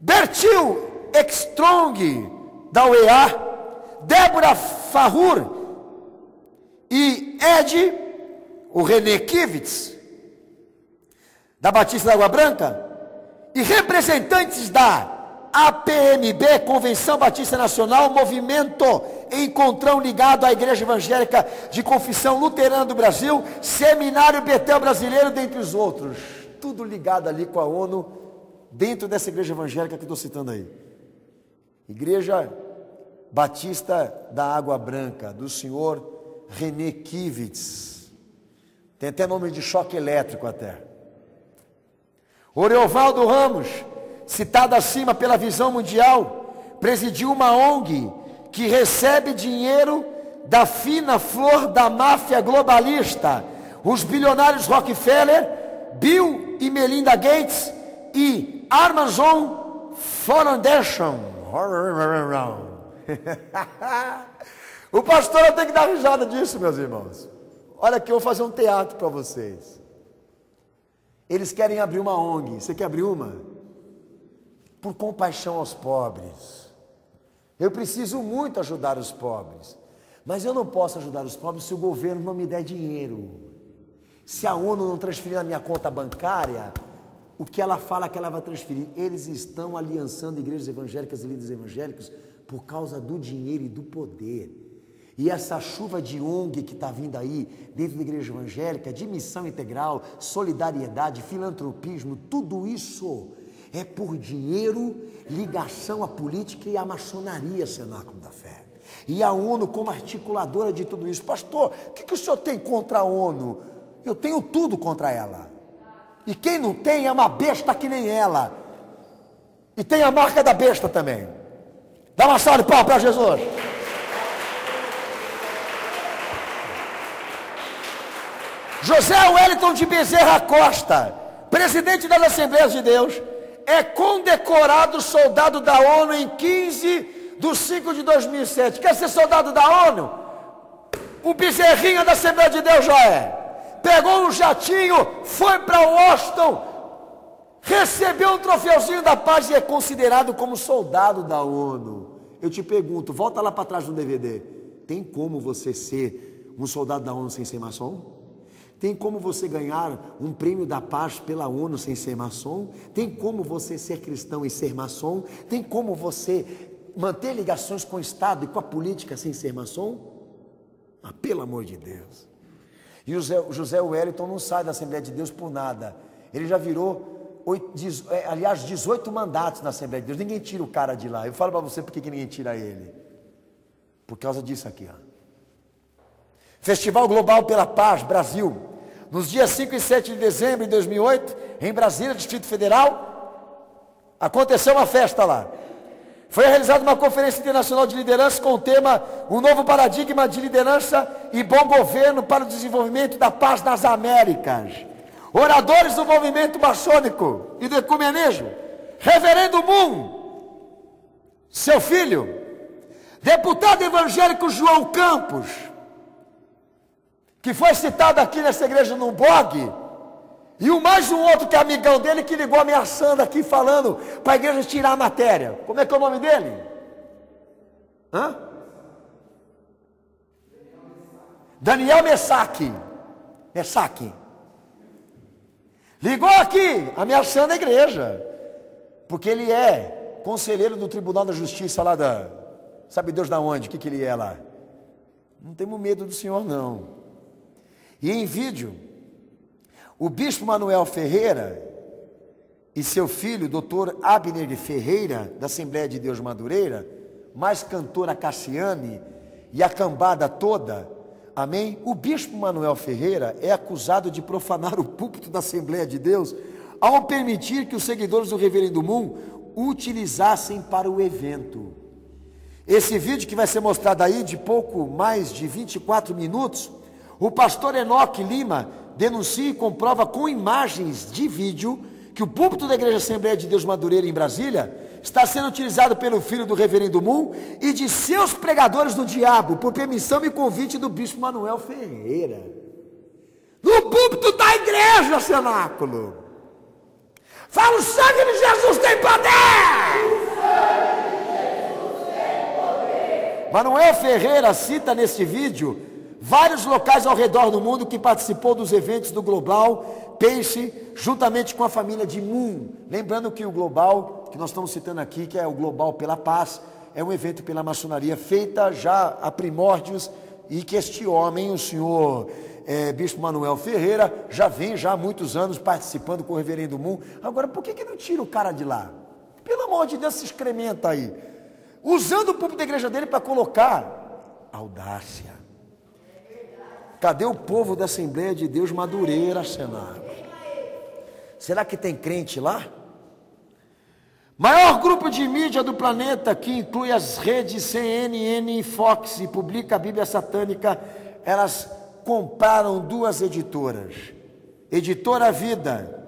Bertil Ekstrong, da UEA. Débora Farrur e Ed, o René Kivitz, da Batista da Água Branca, e representantes da APMB, Convenção Batista Nacional, movimento Encontrão ligado à Igreja Evangélica de Confissão Luterana do Brasil, Seminário Betel Brasileiro, dentre os outros. Tudo ligado ali com a ONU, dentro dessa igreja evangélica que eu estou citando aí. Igreja Batista da Água Branca, do senhor René Kivitz. Tem até nome de choque elétrico até. Oriovaldo Ramos, citado acima pela Visão Mundial, presidiu uma ONG que recebe dinheiro da fina flor da máfia globalista, os bilionários Rockefeller, Bill e Melinda Gates e Amazon Foundation. O pastor tem que dar risada disso, meus irmãos. Olha que eu vou fazer um teatro para vocês. Eles querem abrir uma ONG. Você quer abrir uma? Por compaixão aos pobres. Eu preciso muito ajudar os pobres, mas eu não posso ajudar os pobres se o governo não me der dinheiro. Se a ONU não transferir na minha conta bancária, o que ela fala que ela vai transferir? Eles estão aliançando igrejas evangélicas e líderes evangélicos por causa do dinheiro e do poder. E essa chuva de ONG que está vindo aí, dentro da igreja evangélica, de missão integral, solidariedade, filantropismo, tudo isso é por dinheiro, ligação à política e à maçonaria, Cenáculo da Fé. E a ONU como articuladora de tudo isso. Pastor, o que o senhor tem contra a ONU? Eu tenho tudo contra ela. E quem não tem é uma besta que nem ela. E tem a marca da besta também. Dá uma salva de palmas para Jesus. José Wellington de Bezerra Costa, presidente das Assembleias de Deus, é condecorado soldado da ONU em 15/5/2007. Quer ser soldado da ONU? O bezerrinha da Assembleia de Deus já é. Pegou um jatinho, foi para Washington, recebeu um troféuzinho da paz e é considerado como soldado da ONU. Eu te pergunto, volta lá para trás no DVD. Tem como você ser um soldado da ONU sem ser maçom? Tem como você ganhar um prêmio da paz pela ONU sem ser maçom? Tem como você ser cristão e ser maçom? Tem como você manter ligações com o Estado e com a política sem ser maçom? Ah, pelo amor de Deus. E o José Wellington não sai da Assembleia de Deus por nada. Ele já virou, 18 mandatos na Assembleia de Deus. Ninguém tira o cara de lá. Eu falo para você por que ninguém tira ele. Por causa disso aqui, ó. Festival Global pela Paz, Brasil, nos dias 5 e 7 de dezembro de 2008, em Brasília, Distrito Federal, aconteceu uma festa lá. Foi realizada uma conferência internacional de liderança com o tema "Um novo paradigma de liderança e bom governo para o desenvolvimento da paz nas Américas". Oradores do movimento maçônico e do ecumenismo, Reverendo Moon, seu filho, deputado evangélico João Campos, que foi citado aqui nessa igreja no blog, e mais um outro que é amigão dele, que ligou ameaçando aqui, falando para a igreja tirar a matéria. Como é que é o nome dele? Hã? Daniel Messaque. Ligou aqui, ameaçando a igreja, porque ele é conselheiro do Tribunal da Justiça lá da... Sabe Deus da onde? O que ele é lá? Não temos medo do Senhor, não. E em vídeo, o bispo Manuel Ferreira e seu filho, doutor Abner Ferreira, da Assembleia de Deus Madureira, mais cantora Cassiane e a cambada toda, amém? O bispo Manuel Ferreira é acusado de profanar o púlpito da Assembleia de Deus ao permitir que os seguidores do Reverendo Moon o utilizassem para o evento. Esse vídeo que vai ser mostrado aí de pouco mais de 24 minutos, o pastor Enoque Lima denuncia e comprova com imagens de vídeo que o púlpito da Igreja Assembleia de Deus Madureira em Brasília está sendo utilizado pelo filho do Reverendo Moon e de seus pregadores do diabo, por permissão e convite do bispo Manuel Ferreira. No púlpito da igreja, Cenáculo. Fala, o sangue de Jesus tem poder! Manuel Ferreira cita neste vídeo vários locais ao redor do mundo que participou dos eventos do Global Peixe, juntamente com a família de Moon. Lembrando que o Global, que nós estamos citando aqui, que é o Global pela Paz, é um evento pela maçonaria feita já a primórdios, e que este homem, o senhor Bispo Manuel Ferreira, já vem já há muitos anos participando com o reverendo Moon. Agora, por que não tira o cara de lá? Pelo amor de Deus, se excrementa aí. Usando o púlpito da igreja dele para colocar audácia. Cadê o povo da Assembleia de Deus Madureira, Senado? Será que tem crente lá? Maior grupo de mídia do planeta, que inclui as redes CNN e Fox e publica a Bíblia Satânica, elas compraram duas editoras, Editora Vida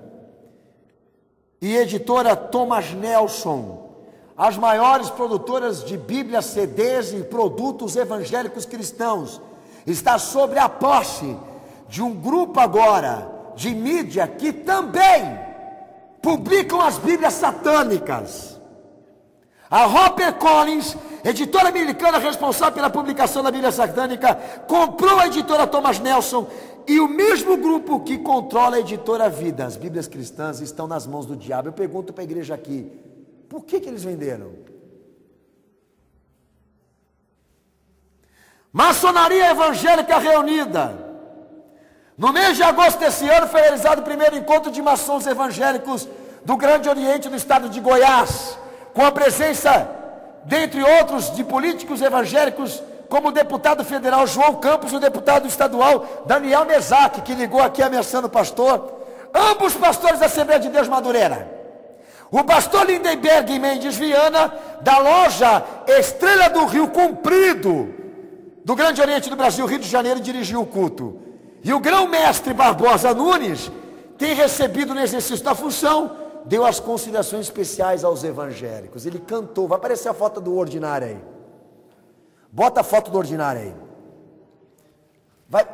e Editora Thomas Nelson, as maiores produtoras de Bíblias, CDs e produtos evangélicos cristãos. Está sobre a posse de um grupo agora de mídia que também publicam as Bíblias satânicas. A HarperCollins, editora americana responsável pela publicação da Bíblia satânica, comprou a editora Thomas Nelson, e o mesmo grupo que controla a editora Vida, as Bíblias cristãs, estão nas mãos do diabo. Eu pergunto para a igreja aqui, por que eles venderam? Maçonaria Evangélica Reunida. No mês de agosto desse ano foi realizado o primeiro encontro de maçons evangélicos do Grande Oriente, no estado de Goiás, com a presença, dentre outros, de políticos evangélicos, como o deputado federal João Campos, o deputado estadual Daniel Mesaque, que ligou aqui ameaçando o pastor, ambos pastores da Assembleia de Deus Madureira. O pastor Lindenberg Mendes Viana, da loja Estrela do Rio Comprido, do Grande Oriente do Brasil, Rio de Janeiro, dirigiu o culto. E o grão-mestre Barbosa Nunes tem recebido no exercício da função, deu as considerações especiais aos evangélicos. Ele cantou, vai aparecer a foto do ordinário aí. Bota a foto do ordinário aí.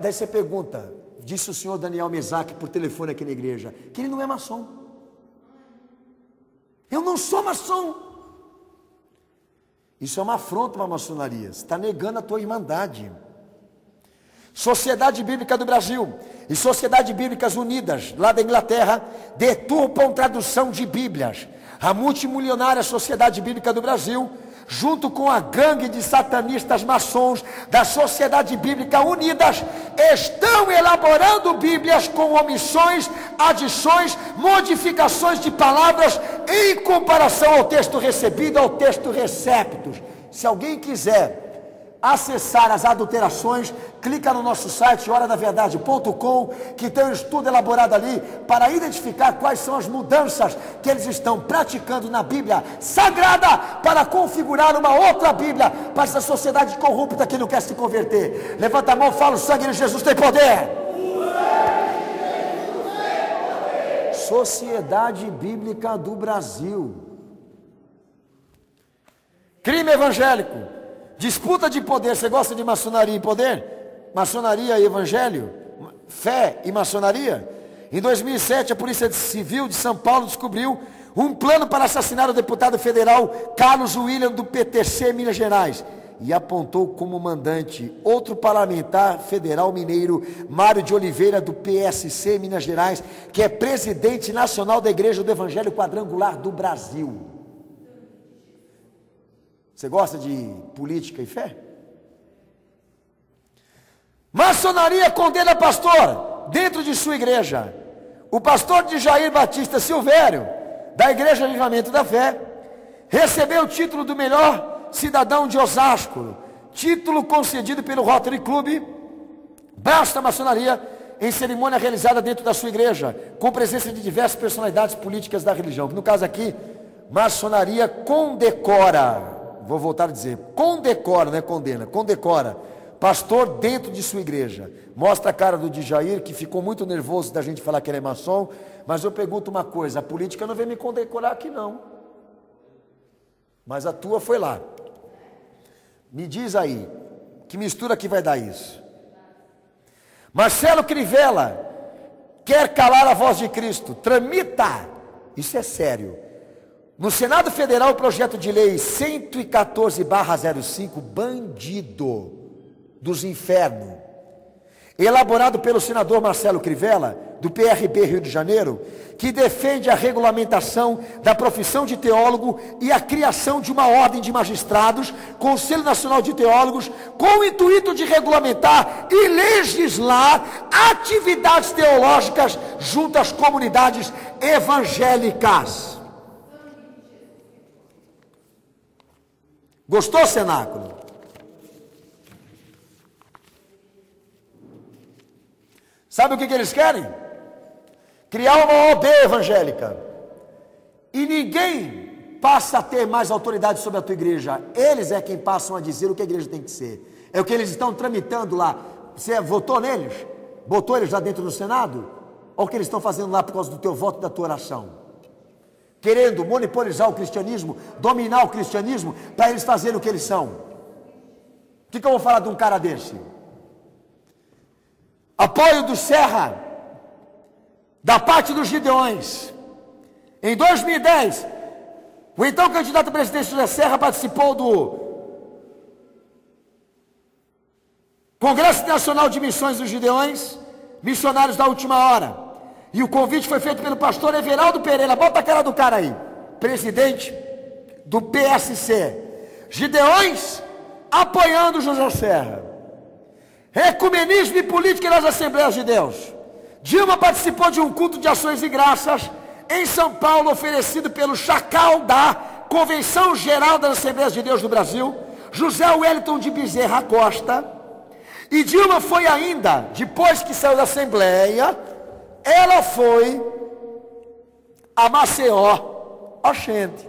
Daí você pergunta, disse o senhor Daniel Mesaque por telefone aqui na igreja, que ele não é maçom. Eu não sou maçom. Isso é uma afronta para a maçonaria. Você está negando a tua irmandade. Sociedade Bíblica do Brasil e Sociedade Bíblicas Unidas, lá da Inglaterra, deturpam tradução de Bíblias. A multimilionária Sociedade Bíblica do Brasil, junto com a gangue de satanistas maçons da Sociedade Bíblica Unidas, estão elaborando Bíblias com omissões, adições, modificações de palavras em comparação ao texto recebido, ao texto receptus. Se alguém quiser acessar as adulterações, clica no nosso site horadaverdade.com, que tem um estudo elaborado ali para identificar quais são as mudanças que eles estão praticando na Bíblia Sagrada para configurar uma outra Bíblia para essa sociedade corrupta que não quer se converter. Levanta a mão, fala: o sangue de Jesus tem poder. Sociedade Bíblica do Brasil. Crime evangélico. Disputa de poder. Você gosta de maçonaria e poder? Maçonaria e evangelho? Fé e maçonaria? Em 2007, a Polícia Civil de São Paulo descobriu um plano para assassinar o deputado federal Carlos William, do PTC Minas Gerais, e apontou como mandante outro parlamentar federal mineiro, Mário de Oliveira, do PSC Minas Gerais, que é presidente nacional da Igreja do Evangelho Quadrangular do Brasil. Você gosta de política e fé? Maçonaria condena pastor dentro de sua igreja. O pastor de Jair Batista Silvério, da Igreja Avivamento da Fé, recebeu o título do melhor cidadão de Osasco, título concedido pelo Rotary Club, braço da maçonaria, em cerimônia realizada dentro da sua igreja, com presença de diversas personalidades políticas da religião. No caso aqui, maçonaria condecora, vou voltar a dizer, condecora, não é condena, condecora pastor dentro de sua igreja. Mostra a cara do Djair, que ficou muito nervoso da gente falar que ele é maçom. Mas eu pergunto uma coisa: a política não veio me condecorar aqui não, mas a tua foi lá. Me diz aí, que mistura que vai dar isso? Marcelo Crivella quer calar a voz de Cristo, tramita, isso é sério, no Senado Federal, o projeto de lei 114/05, bandido dos infernos, elaborado pelo senador Marcelo Crivella, do PRB Rio de Janeiro, que defende a regulamentação da profissão de teólogo e a criação de uma ordem de magistrados, Conselho Nacional de Teólogos, com o intuito de regulamentar e legislar atividades teológicas junto às comunidades evangélicas. Gostou, cenáculo? Sabe o que eles querem? Criar uma OAB evangélica. E ninguém passa a ter mais autoridade sobre a tua igreja. Eles é quem passam a dizer o que a igreja tem que ser. É o que eles estão tramitando lá. Você votou neles? Botou eles lá dentro do Senado? Ou o que eles estão fazendo lá por causa do teu voto e da tua oração? Querendo monopolizar o cristianismo, dominar o cristianismo, para eles fazerem o que eles são. O que eu vou falar de um cara desse? Apoio do Serra, da parte dos Gideões. Em 2010, o então candidato a presidente José Serra participou do Congresso Nacional de Missões dos Gideões, Missionários da Última Hora. E o convite foi feito pelo pastor Everaldo Pereira, bota a cara do cara aí, presidente do PSC. Gideões apoiando José Serra. Ecumenismo e política nas Assembleias de Deus. Dilma participou de um culto de ações e graças em São Paulo, oferecido pelo Chacal da Convenção Geral das Assembleias de Deus do Brasil, José Wellington de Bezerra Costa. E Dilma foi ainda, depois que saiu da Assembleia, ela foi a Maceió, gente,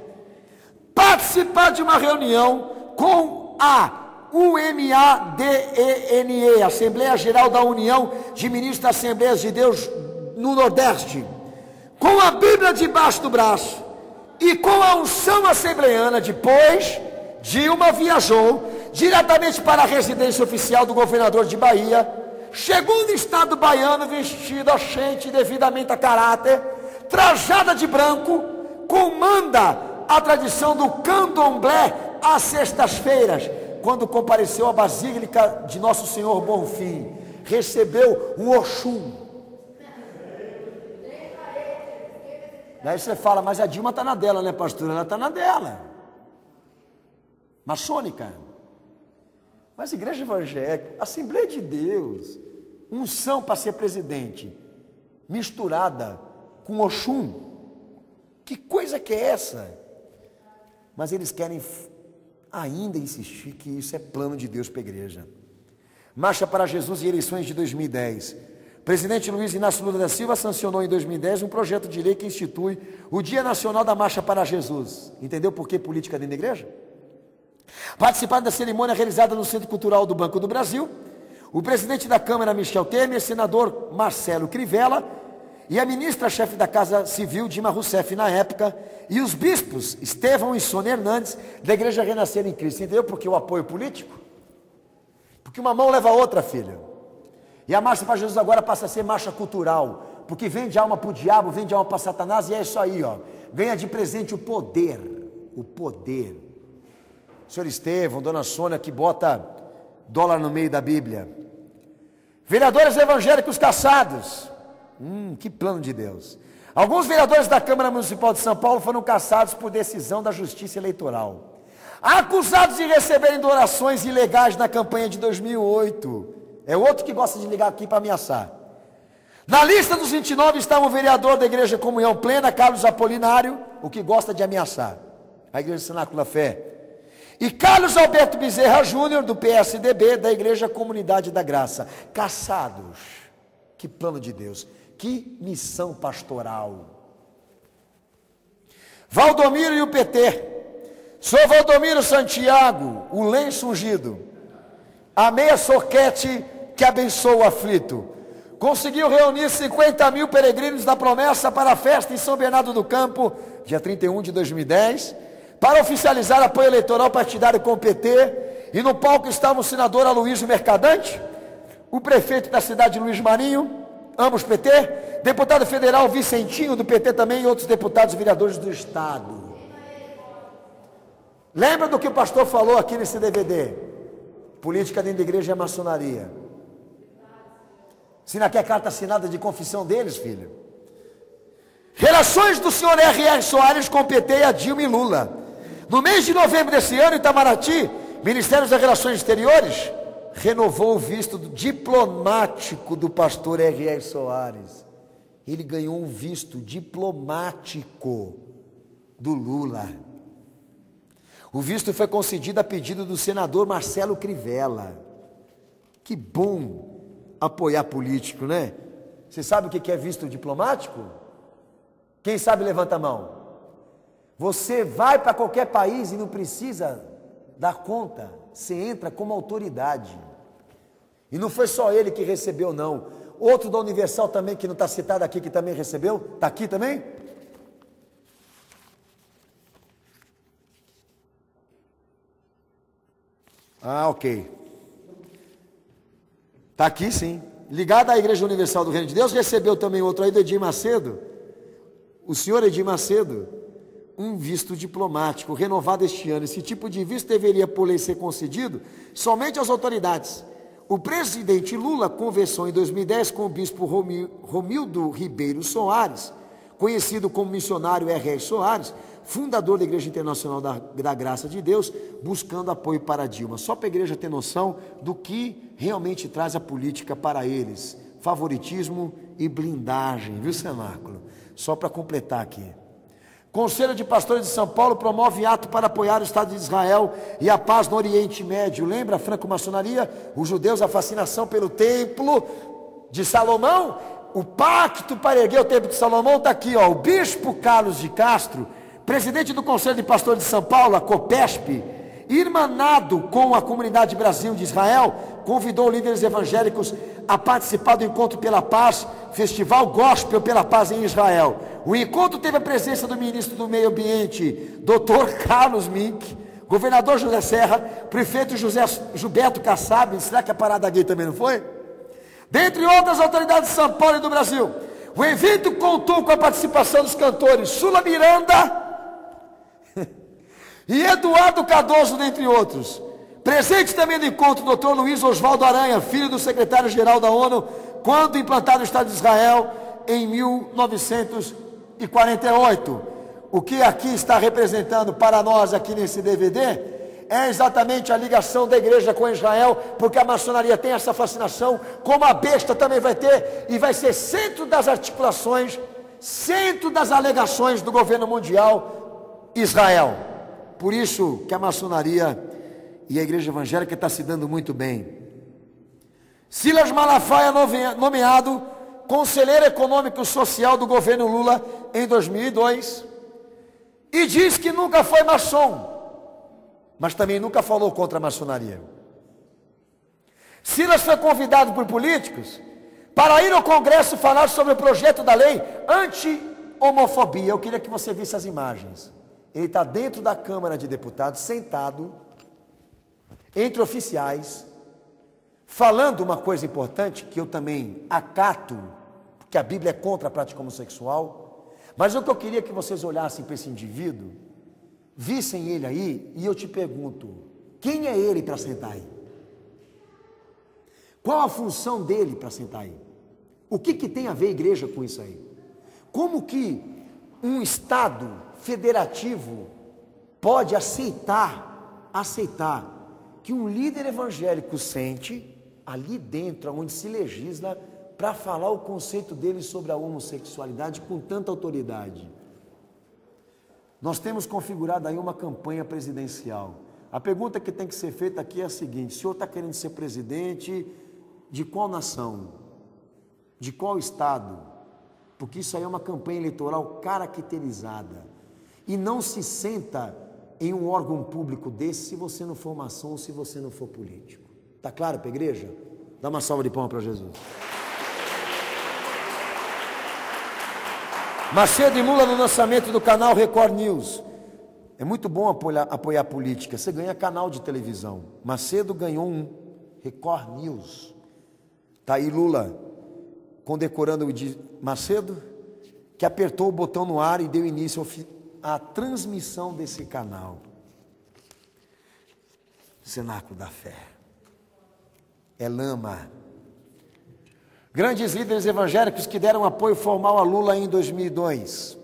participar de uma reunião com a UMADENE, Assembleia Geral da União de Ministros das Assembleias de Deus no Nordeste, com a Bíblia debaixo do braço e com a unção assembleiana. Depois, Dilma viajou diretamente para a residência oficial do governador de Bahia, chegou no estado baiano vestida, gente, devidamente a caráter, trajada de branco, comanda a tradição do candomblé às sextas-feiras, quando compareceu à Basílica de Nosso Senhor Bonfim, recebeu um Oxum. Daí você fala, mas a Dilma está na dela, né, pastor? Ela está na dela. Maçônica. Mas igreja evangélica, Assembleia de Deus, unção para ser presidente, misturada com Oxum. Que coisa que é essa? Mas eles querem ainda insistir que isso é plano de Deus para a igreja. Marcha para Jesus e eleições de 2010. Presidente Luiz Inácio Lula da Silva sancionou em 2010 um projeto de lei que institui o Dia Nacional da Marcha para Jesus. Entendeu por que política dentro da igreja? Participaram da cerimônia realizada no Centro Cultural do Banco do Brasil, o presidente da Câmara Michel Temer, senador Marcelo Crivella e a ministra-chefe da Casa Civil, Dilma Rousseff, na época, e os bispos Estevão e Sônia Hernandes, da Igreja Renascer em Cristo. Entendeu por que o apoio político? Porque uma mão leva a outra, filha. E a marcha para Jesus agora passa a ser marcha cultural, porque vende alma para o diabo, vende alma para Satanás, e é isso aí, ó. Ganha de presente o poder. O poder. Senhor Estevão, dona Sônia, que bota dólar no meio da Bíblia. Vereadores evangélicos caçados. Que plano de Deus. Alguns vereadores da Câmara Municipal de São Paulo foram caçados por decisão da Justiça Eleitoral, acusados de receberem doações ilegais na campanha de 2008. É outro que gosta de ligar aqui para ameaçar. Na lista dos 29 estava o vereador da Igreja Comunhão Plena, Carlos Apolinário, o que gosta de ameaçar a Igreja Cenáculo da Fé, e Carlos Alberto Bezerra Júnior, do PSDB, da Igreja Comunidade da Graça. Caçados. Que plano de Deus. Que missão pastoral. Valdomiro e o PT. Sou Valdomiro Santiago, o lenço ungido, a meia soquete que abençoa o aflito. Conseguiu reunir 50 mil peregrinos da promessa para a festa em São Bernardo do Campo, dia 31 de 2010, para oficializar apoio eleitoral partidário com o PT. E no palco estava o senador Aloysio Mercadante, o prefeito da cidade Luiz Marinho, ambos PT, deputado federal Vicentinho do PT também, e outros deputados e vereadores do estado. Lembra do que o pastor falou aqui nesse DVD? Política dentro da igreja é maçonaria. Se não quer carta assinada de confissão deles, filho. Relações do senhor R.R. Soares com PT, a Dilma e Lula. No mês de novembro desse ano, em Itamaraty, Ministério das Relações Exteriores renovou o visto diplomático do pastor R.R. Soares. Ele ganhou um visto diplomático do Lula. O visto foi concedido a pedido do senador Marcelo Crivella. Que bom apoiar político, né? Você sabe o que é visto diplomático? Quem sabe levanta a mão. Você vai para qualquer país e não precisa dar conta. Você entra como autoridade. E não foi só ele que recebeu, não. Outro da Universal também, que não está citado aqui, que também recebeu. Está aqui também? Ah, ok. Está aqui sim. Ligado à Igreja Universal do Reino de Deus, recebeu também outro aí do Edir Macedo. O senhor Edir Macedo, um visto diplomático renovado este ano. Esse tipo de visto deveria, por lei, ser concedido somente às autoridades. O presidente Lula conversou em 2010 com o bispo Romildo Ribeiro Soares, conhecido como missionário R.R. Soares, fundador da Igreja Internacional da Graça de Deus, buscando apoio para Dilma. Só para a igreja ter noção do que realmente traz a política para eles. Favoritismo e blindagem, viu, cenáculo? Só para completar aqui. Conselho de Pastores de São Paulo promove ato para apoiar o Estado de Israel e a paz no Oriente Médio. Lembra a franco-maçonaria? Os judeus, a fascinação pelo templo de Salomão? O pacto para erguer o templo de Salomão está aqui, ó. O bispo Carlos de Castro, presidente do Conselho de Pastores de São Paulo, a COPESP, irmanado com a Comunidade Brasil de Israel, convidou líderes evangélicos a participar do Encontro pela Paz, Festival Gospel pela Paz em Israel. O encontro teve a presença do ministro do Meio Ambiente, Dr. Carlos Mink, governador José Serra, prefeito Gilberto Kassab. Será que a parada gay também não foi? Dentre outras autoridades de São Paulo e do Brasil. O evento contou com a participação dos cantores Sula Miranda e Eduardo Cardoso, dentre outros. Presente também no encontro, o Dr. Luiz Oswaldo Aranha, filho do secretário-geral da ONU, quando implantado no Estado de Israel em 1948. O que aqui está representando para nós aqui nesse DVD é exatamente a ligação da igreja com Israel, porque a maçonaria tem essa fascinação, como a besta também vai ter, e vai ser centro das articulações, centro das alegações do governo mundial, Israel. Por isso que a maçonaria e a igreja evangélica está se dando muito bem. Silas Malafaia, nomeado conselheiro econômico e social do governo Lula em 2002, e diz que nunca foi maçom, mas também nunca falou contra a maçonaria. Silas foi convidado por políticos para ir ao Congresso falar sobre o projeto da lei anti-homofobia. Eu queria que você visse as imagens. Ele está dentro da Câmara de Deputados, sentado, entre oficiais, falando uma coisa importante, que eu também acato, porque a Bíblia é contra a prática homossexual, mas o que eu queria que vocês olhassem para esse indivíduo, vissem ele aí, e eu te pergunto, quem é ele para sentar aí? Qual a função dele para sentar aí? O que tem a ver a igreja com isso aí? Como que um Estado federativo pode aceitar que um líder evangélico sente ali dentro, onde se legisla, para falar o conceito dele sobre a homossexualidade com tanta autoridade? Nós temos configurado aí uma campanha presidencial. A pergunta que tem que ser feita aqui é a seguinte: o senhor está querendo ser presidente de qual nação? De qual estado? Porque isso aí é uma campanha eleitoral caracterizada. E não se senta em um órgão público desse se você não for maçom ou se você não for político. Está claro para a igreja? Dá uma salva de palmas para Jesus. Macedo e Lula no lançamento do canal Record News. É muito bom apoiar a política. Você ganha canal de televisão. Macedo ganhou um Record News. Está aí Lula condecorando o Macedo, que apertou o botão no ar e deu início à transmissão desse canal. Cenáculo da Fé. É lama. Grandes líderes evangélicos que deram apoio formal a Lula em 2002.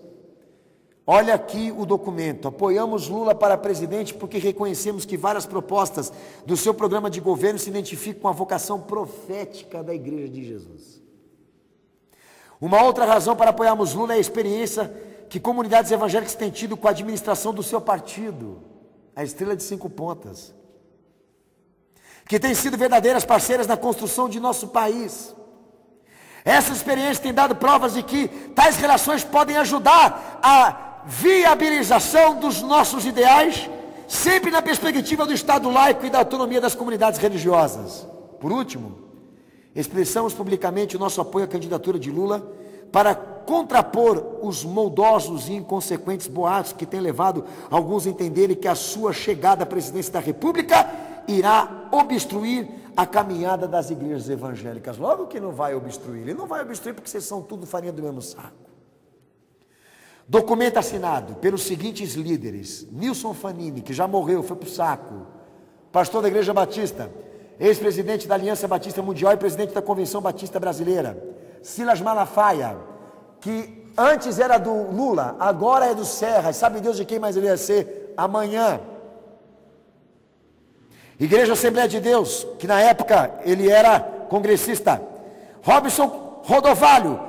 Olha aqui o documento. Apoiamos Lula para presidente porque reconhecemos que várias propostas do seu programa de governo se identificam com a vocação profética da Igreja de Jesus. Uma outra razão para apoiarmos Lula é a experiência que comunidades evangélicas têm tido com a administração do seu partido, a Estrela de 5 Pontas, que têm sido verdadeiras parceiras na construção de nosso país. Essa experiência tem dado provas de que tais relações podem ajudar a viabilização dos nossos ideais, sempre na perspectiva do Estado laico e da autonomia das comunidades religiosas. Por último, expressamos publicamente o nosso apoio à candidatura de Lula para contrapor os moldosos e inconsequentes boatos que têm levado alguns a entenderem que a sua chegada à presidência da República irá obstruir a caminhada das igrejas evangélicas. Logo que não vai obstruir. Ele não vai obstruir porque vocês são tudo farinha do mesmo saco. Documento assinado pelos seguintes líderes: Nilson Fanini, que já morreu, foi para o saco, pastor da Igreja Batista, ex-presidente da Aliança Batista Mundial e presidente da Convenção Batista Brasileira. Silas Malafaia, que antes era do Lula, agora é do Serra, sabe Deus de quem mais ele ia ser amanhã. Igreja Assembleia de Deus, que na época ele era congressista. Robson Rodovalho,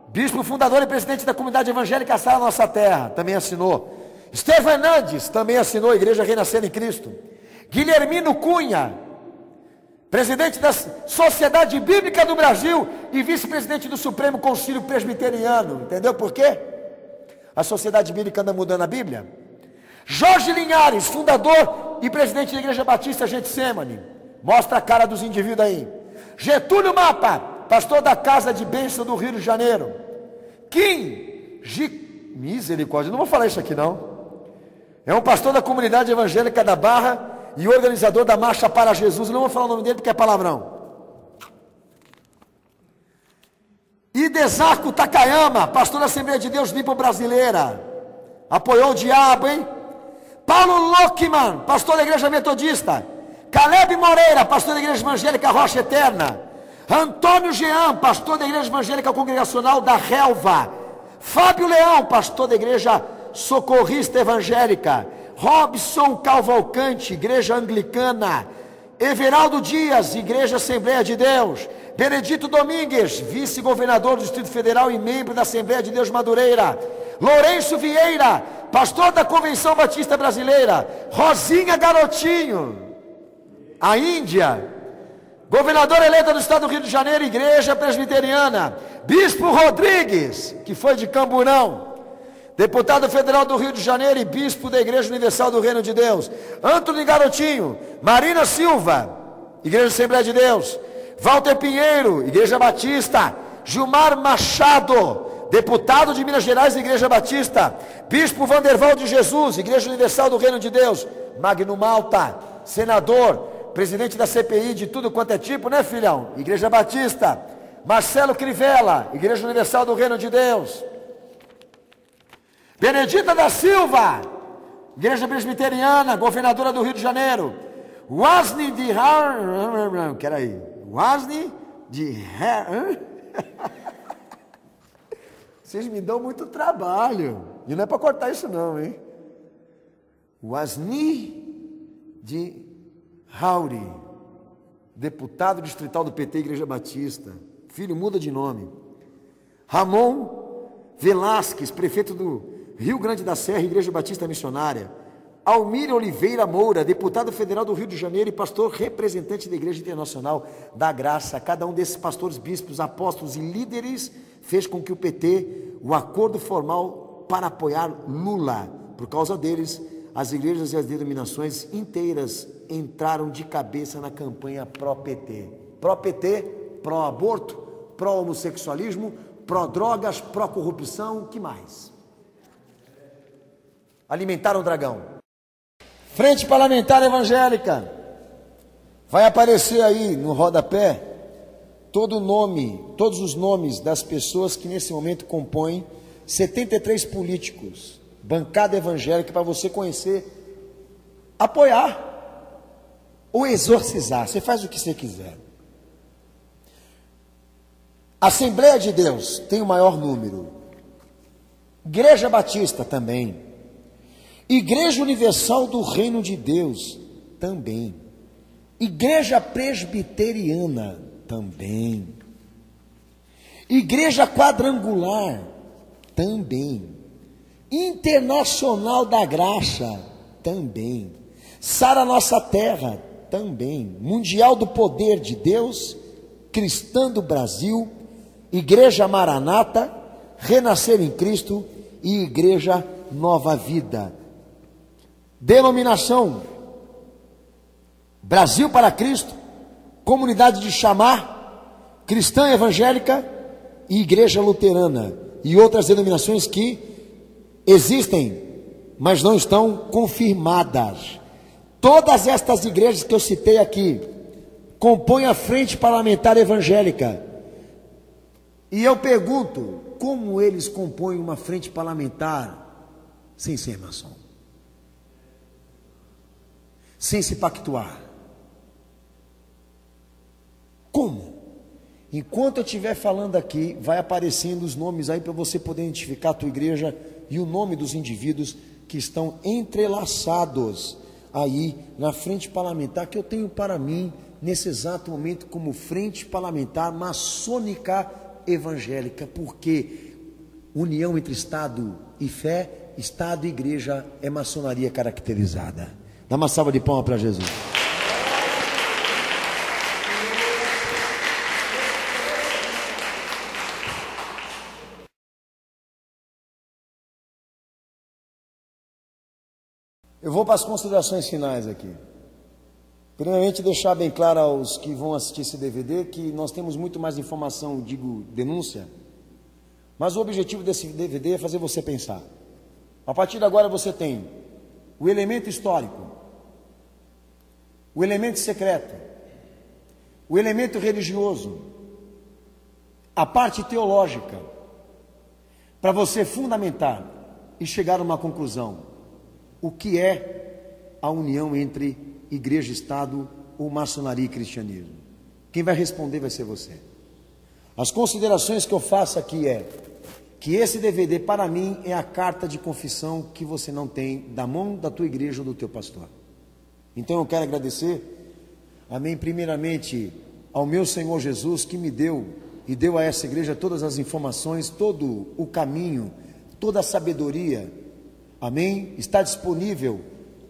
bispo fundador e presidente da comunidade evangélica Sara Nossa Terra, também assinou. Estevão Hernandes, também assinou, Igreja Renascendo em Cristo. Guilhermino Cunha, presidente da Sociedade Bíblica do Brasil e vice-presidente do Supremo Concílio Presbiteriano. Entendeu por quê? A Sociedade Bíblica anda mudando a Bíblia. Jorge Linhares, fundador e presidente da Igreja Batista Getsemane. Mostra a cara dos indivíduos aí. Getúlio Mapa, pastor da Casa de Bênção do Rio de Janeiro. Misericórdia, não vou falar isso aqui não. É um pastor da comunidade evangélica da Barra e organizador da Marcha para Jesus. Não vou falar o nome dele porque é palavrão. Idesaco Takayama, pastor da Assembleia de Deus Limpo Brasileira. Apoiou o diabo, hein? Paulo Lockman, pastor da Igreja Metodista. Caleb Moreira, pastor da Igreja Evangélica Rocha Eterna. Antônio Jean, pastor da Igreja Evangélica Congregacional da Relva. Fábio Leão, pastor da Igreja Socorrista Evangélica. Robson Cavalcante, Igreja Anglicana. Everaldo Dias, Igreja Assembleia de Deus. Benedito Domingues, vice-governador do Distrito Federal e membro da Assembleia de Deus Madureira. Lourenço Vieira, pastor da Convenção Batista Brasileira. Rosinha Garotinho, a Índia, governadora eleita do estado do Rio de Janeiro, Igreja Presbiteriana. Bispo Rodrigues, que foi de Camburão, deputado federal do Rio de Janeiro e bispo da Igreja Universal do Reino de Deus. Antônio Garotinho. Marina Silva, Igreja Assembleia de Deus. Walter Pinheiro, Igreja Batista. Gilmar Machado, deputado de Minas Gerais, Igreja Batista. Bispo Vanderval de Jesus, Igreja Universal do Reino de Deus. Magno Malta, senador, presidente da CPI de tudo quanto é tipo, né, filhão? Igreja Batista. Marcelo Crivella, Igreja Universal do Reino de Deus. Benedita da Silva, Igreja Presbiteriana, governadora do Rio de Janeiro. Wasni de Vocês me dão muito trabalho. E não é para cortar isso não, hein? Wasni de Hauri, deputado distrital do PT, Igreja Batista. Filho, muda de nome. Ramon Velasquez, prefeito do Rio Grande da Serra, Igreja Batista Missionária. Almir Oliveira Moura, deputado federal do Rio de Janeiro e pastor representante da Igreja Internacional da Graça. Cada um desses pastores, bispos, apóstolos e líderes fez com que o PT, o acordo formal para apoiar Lula. Por causa deles, as igrejas e as denominações inteiras entraram de cabeça na campanha pró-PT. Pró-PT, pró-aborto, pró-homossexualismo, pró-drogas, pró-corrupção, que mais? Alimentaram o dragão. Frente Parlamentar Evangélica. Vai aparecer aí no rodapé todos os nomes das pessoas que nesse momento compõem 73 políticos, bancada evangélica, para você conhecer, apoiar ou exorcizar. Você faz o que você quiser. Assembleia de Deus tem o maior número. Igreja Batista também. Igreja Universal do Reino de Deus também. Igreja Presbiteriana também. Igreja Quadrangular também. Internacional da Graça também. Sara Nossa Terra também. Mundial do Poder de Deus, Cristã do Brasil, Igreja Maranata, Renascer em Cristo e Igreja Nova Vida. Denominação Brasil para Cristo, Comunidade de Chamar, Cristã Evangélica e Igreja Luterana, e outras denominações que existem, mas não estão confirmadas. Todas estas igrejas que eu citei aqui compõem a Frente Parlamentar Evangélica. E eu pergunto, como eles compõem uma frente parlamentar sem ser maçom? Sem se pactuar? Como? Enquanto eu estiver falando aqui, vai aparecendo os nomes aí para você poder identificar a tua igreja e o nome dos indivíduos que estão entrelaçados aí na frente parlamentar que eu tenho para mim nesse exato momento como frente parlamentar maçônica evangélica, porque união entre Estado e fé, Estado e igreja é maçonaria caracterizada. Dá uma salva de palmas para Jesus. Eu vou para as considerações finais aqui. Primeiramente, deixar bem claro aos que vão assistir esse DVD que nós temos muito mais informação, digo denúncia, mas o objetivo desse DVD é fazer você pensar. A partir de agora você tem o elemento histórico, o elemento secreto, o elemento religioso, a parte teológica, para você fundamentar e chegar a uma conclusão. O que é a união entre igreja, Estado, ou maçonaria e cristianismo? Quem vai responder vai ser você. As considerações que eu faço aqui é que esse DVD para mim é a carta de confissão que você não tem da mão da tua igreja ou do teu pastor. Então eu quero agradecer, amém, primeiramente ao meu Senhor Jesus que me deu e deu a essa igreja todas as informações, todo o caminho, toda a sabedoria. Amém? Está disponível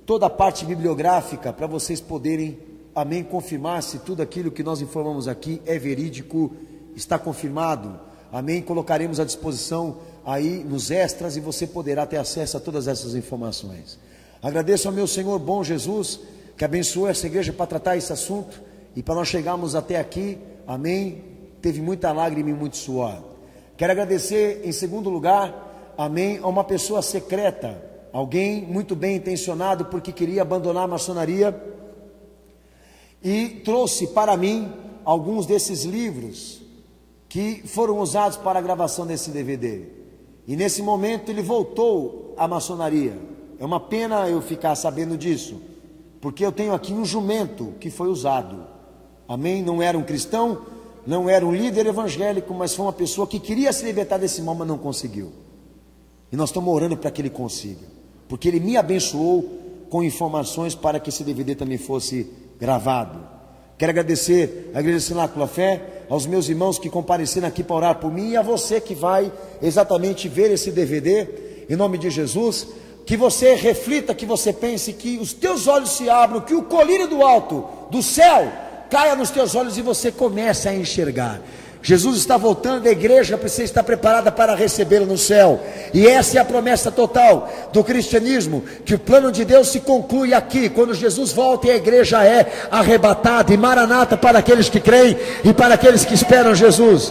toda a parte bibliográfica para vocês poderem, amém, confirmar se tudo aquilo que nós informamos aqui é verídico, está confirmado. Amém? Colocaremos à disposição aí nos extras e você poderá ter acesso a todas essas informações. Agradeço ao meu Senhor bom Jesus, que abençoou essa igreja para tratar esse assunto e para nós chegarmos até aqui, amém? Teve muita lágrima e muito suor. Quero agradecer em segundo lugar, amém, a uma pessoa secreta, alguém muito bem intencionado porque queria abandonar a maçonaria e trouxe para mim alguns desses livros que foram usados para a gravação desse DVD. E nesse momento ele voltou à maçonaria. É uma pena eu ficar sabendo disso, porque eu tenho aqui um jumento que foi usado. Amém? Não era um cristão, não era um líder evangélico, mas foi uma pessoa que queria se libertar desse mal, mas não conseguiu. E nós estamos orando para que ele consiga, porque ele me abençoou com informações para que esse DVD também fosse gravado. Quero agradecer à Igreja Cenáculo Fé, aos meus irmãos que compareceram aqui para orar por mim e a você que vai exatamente ver esse DVD, em nome de Jesus, que você reflita, que você pense, que os teus olhos se abram, que o colírio do alto, do céu, caia nos teus olhos e você comece a enxergar. Jesus está voltando, a igreja precisa estar preparada para recebê-lo no céu, e essa é a promessa total do cristianismo, que o plano de Deus se conclui aqui, quando Jesus volta e a igreja é arrebatada, e maranata para aqueles que creem e para aqueles que esperam Jesus.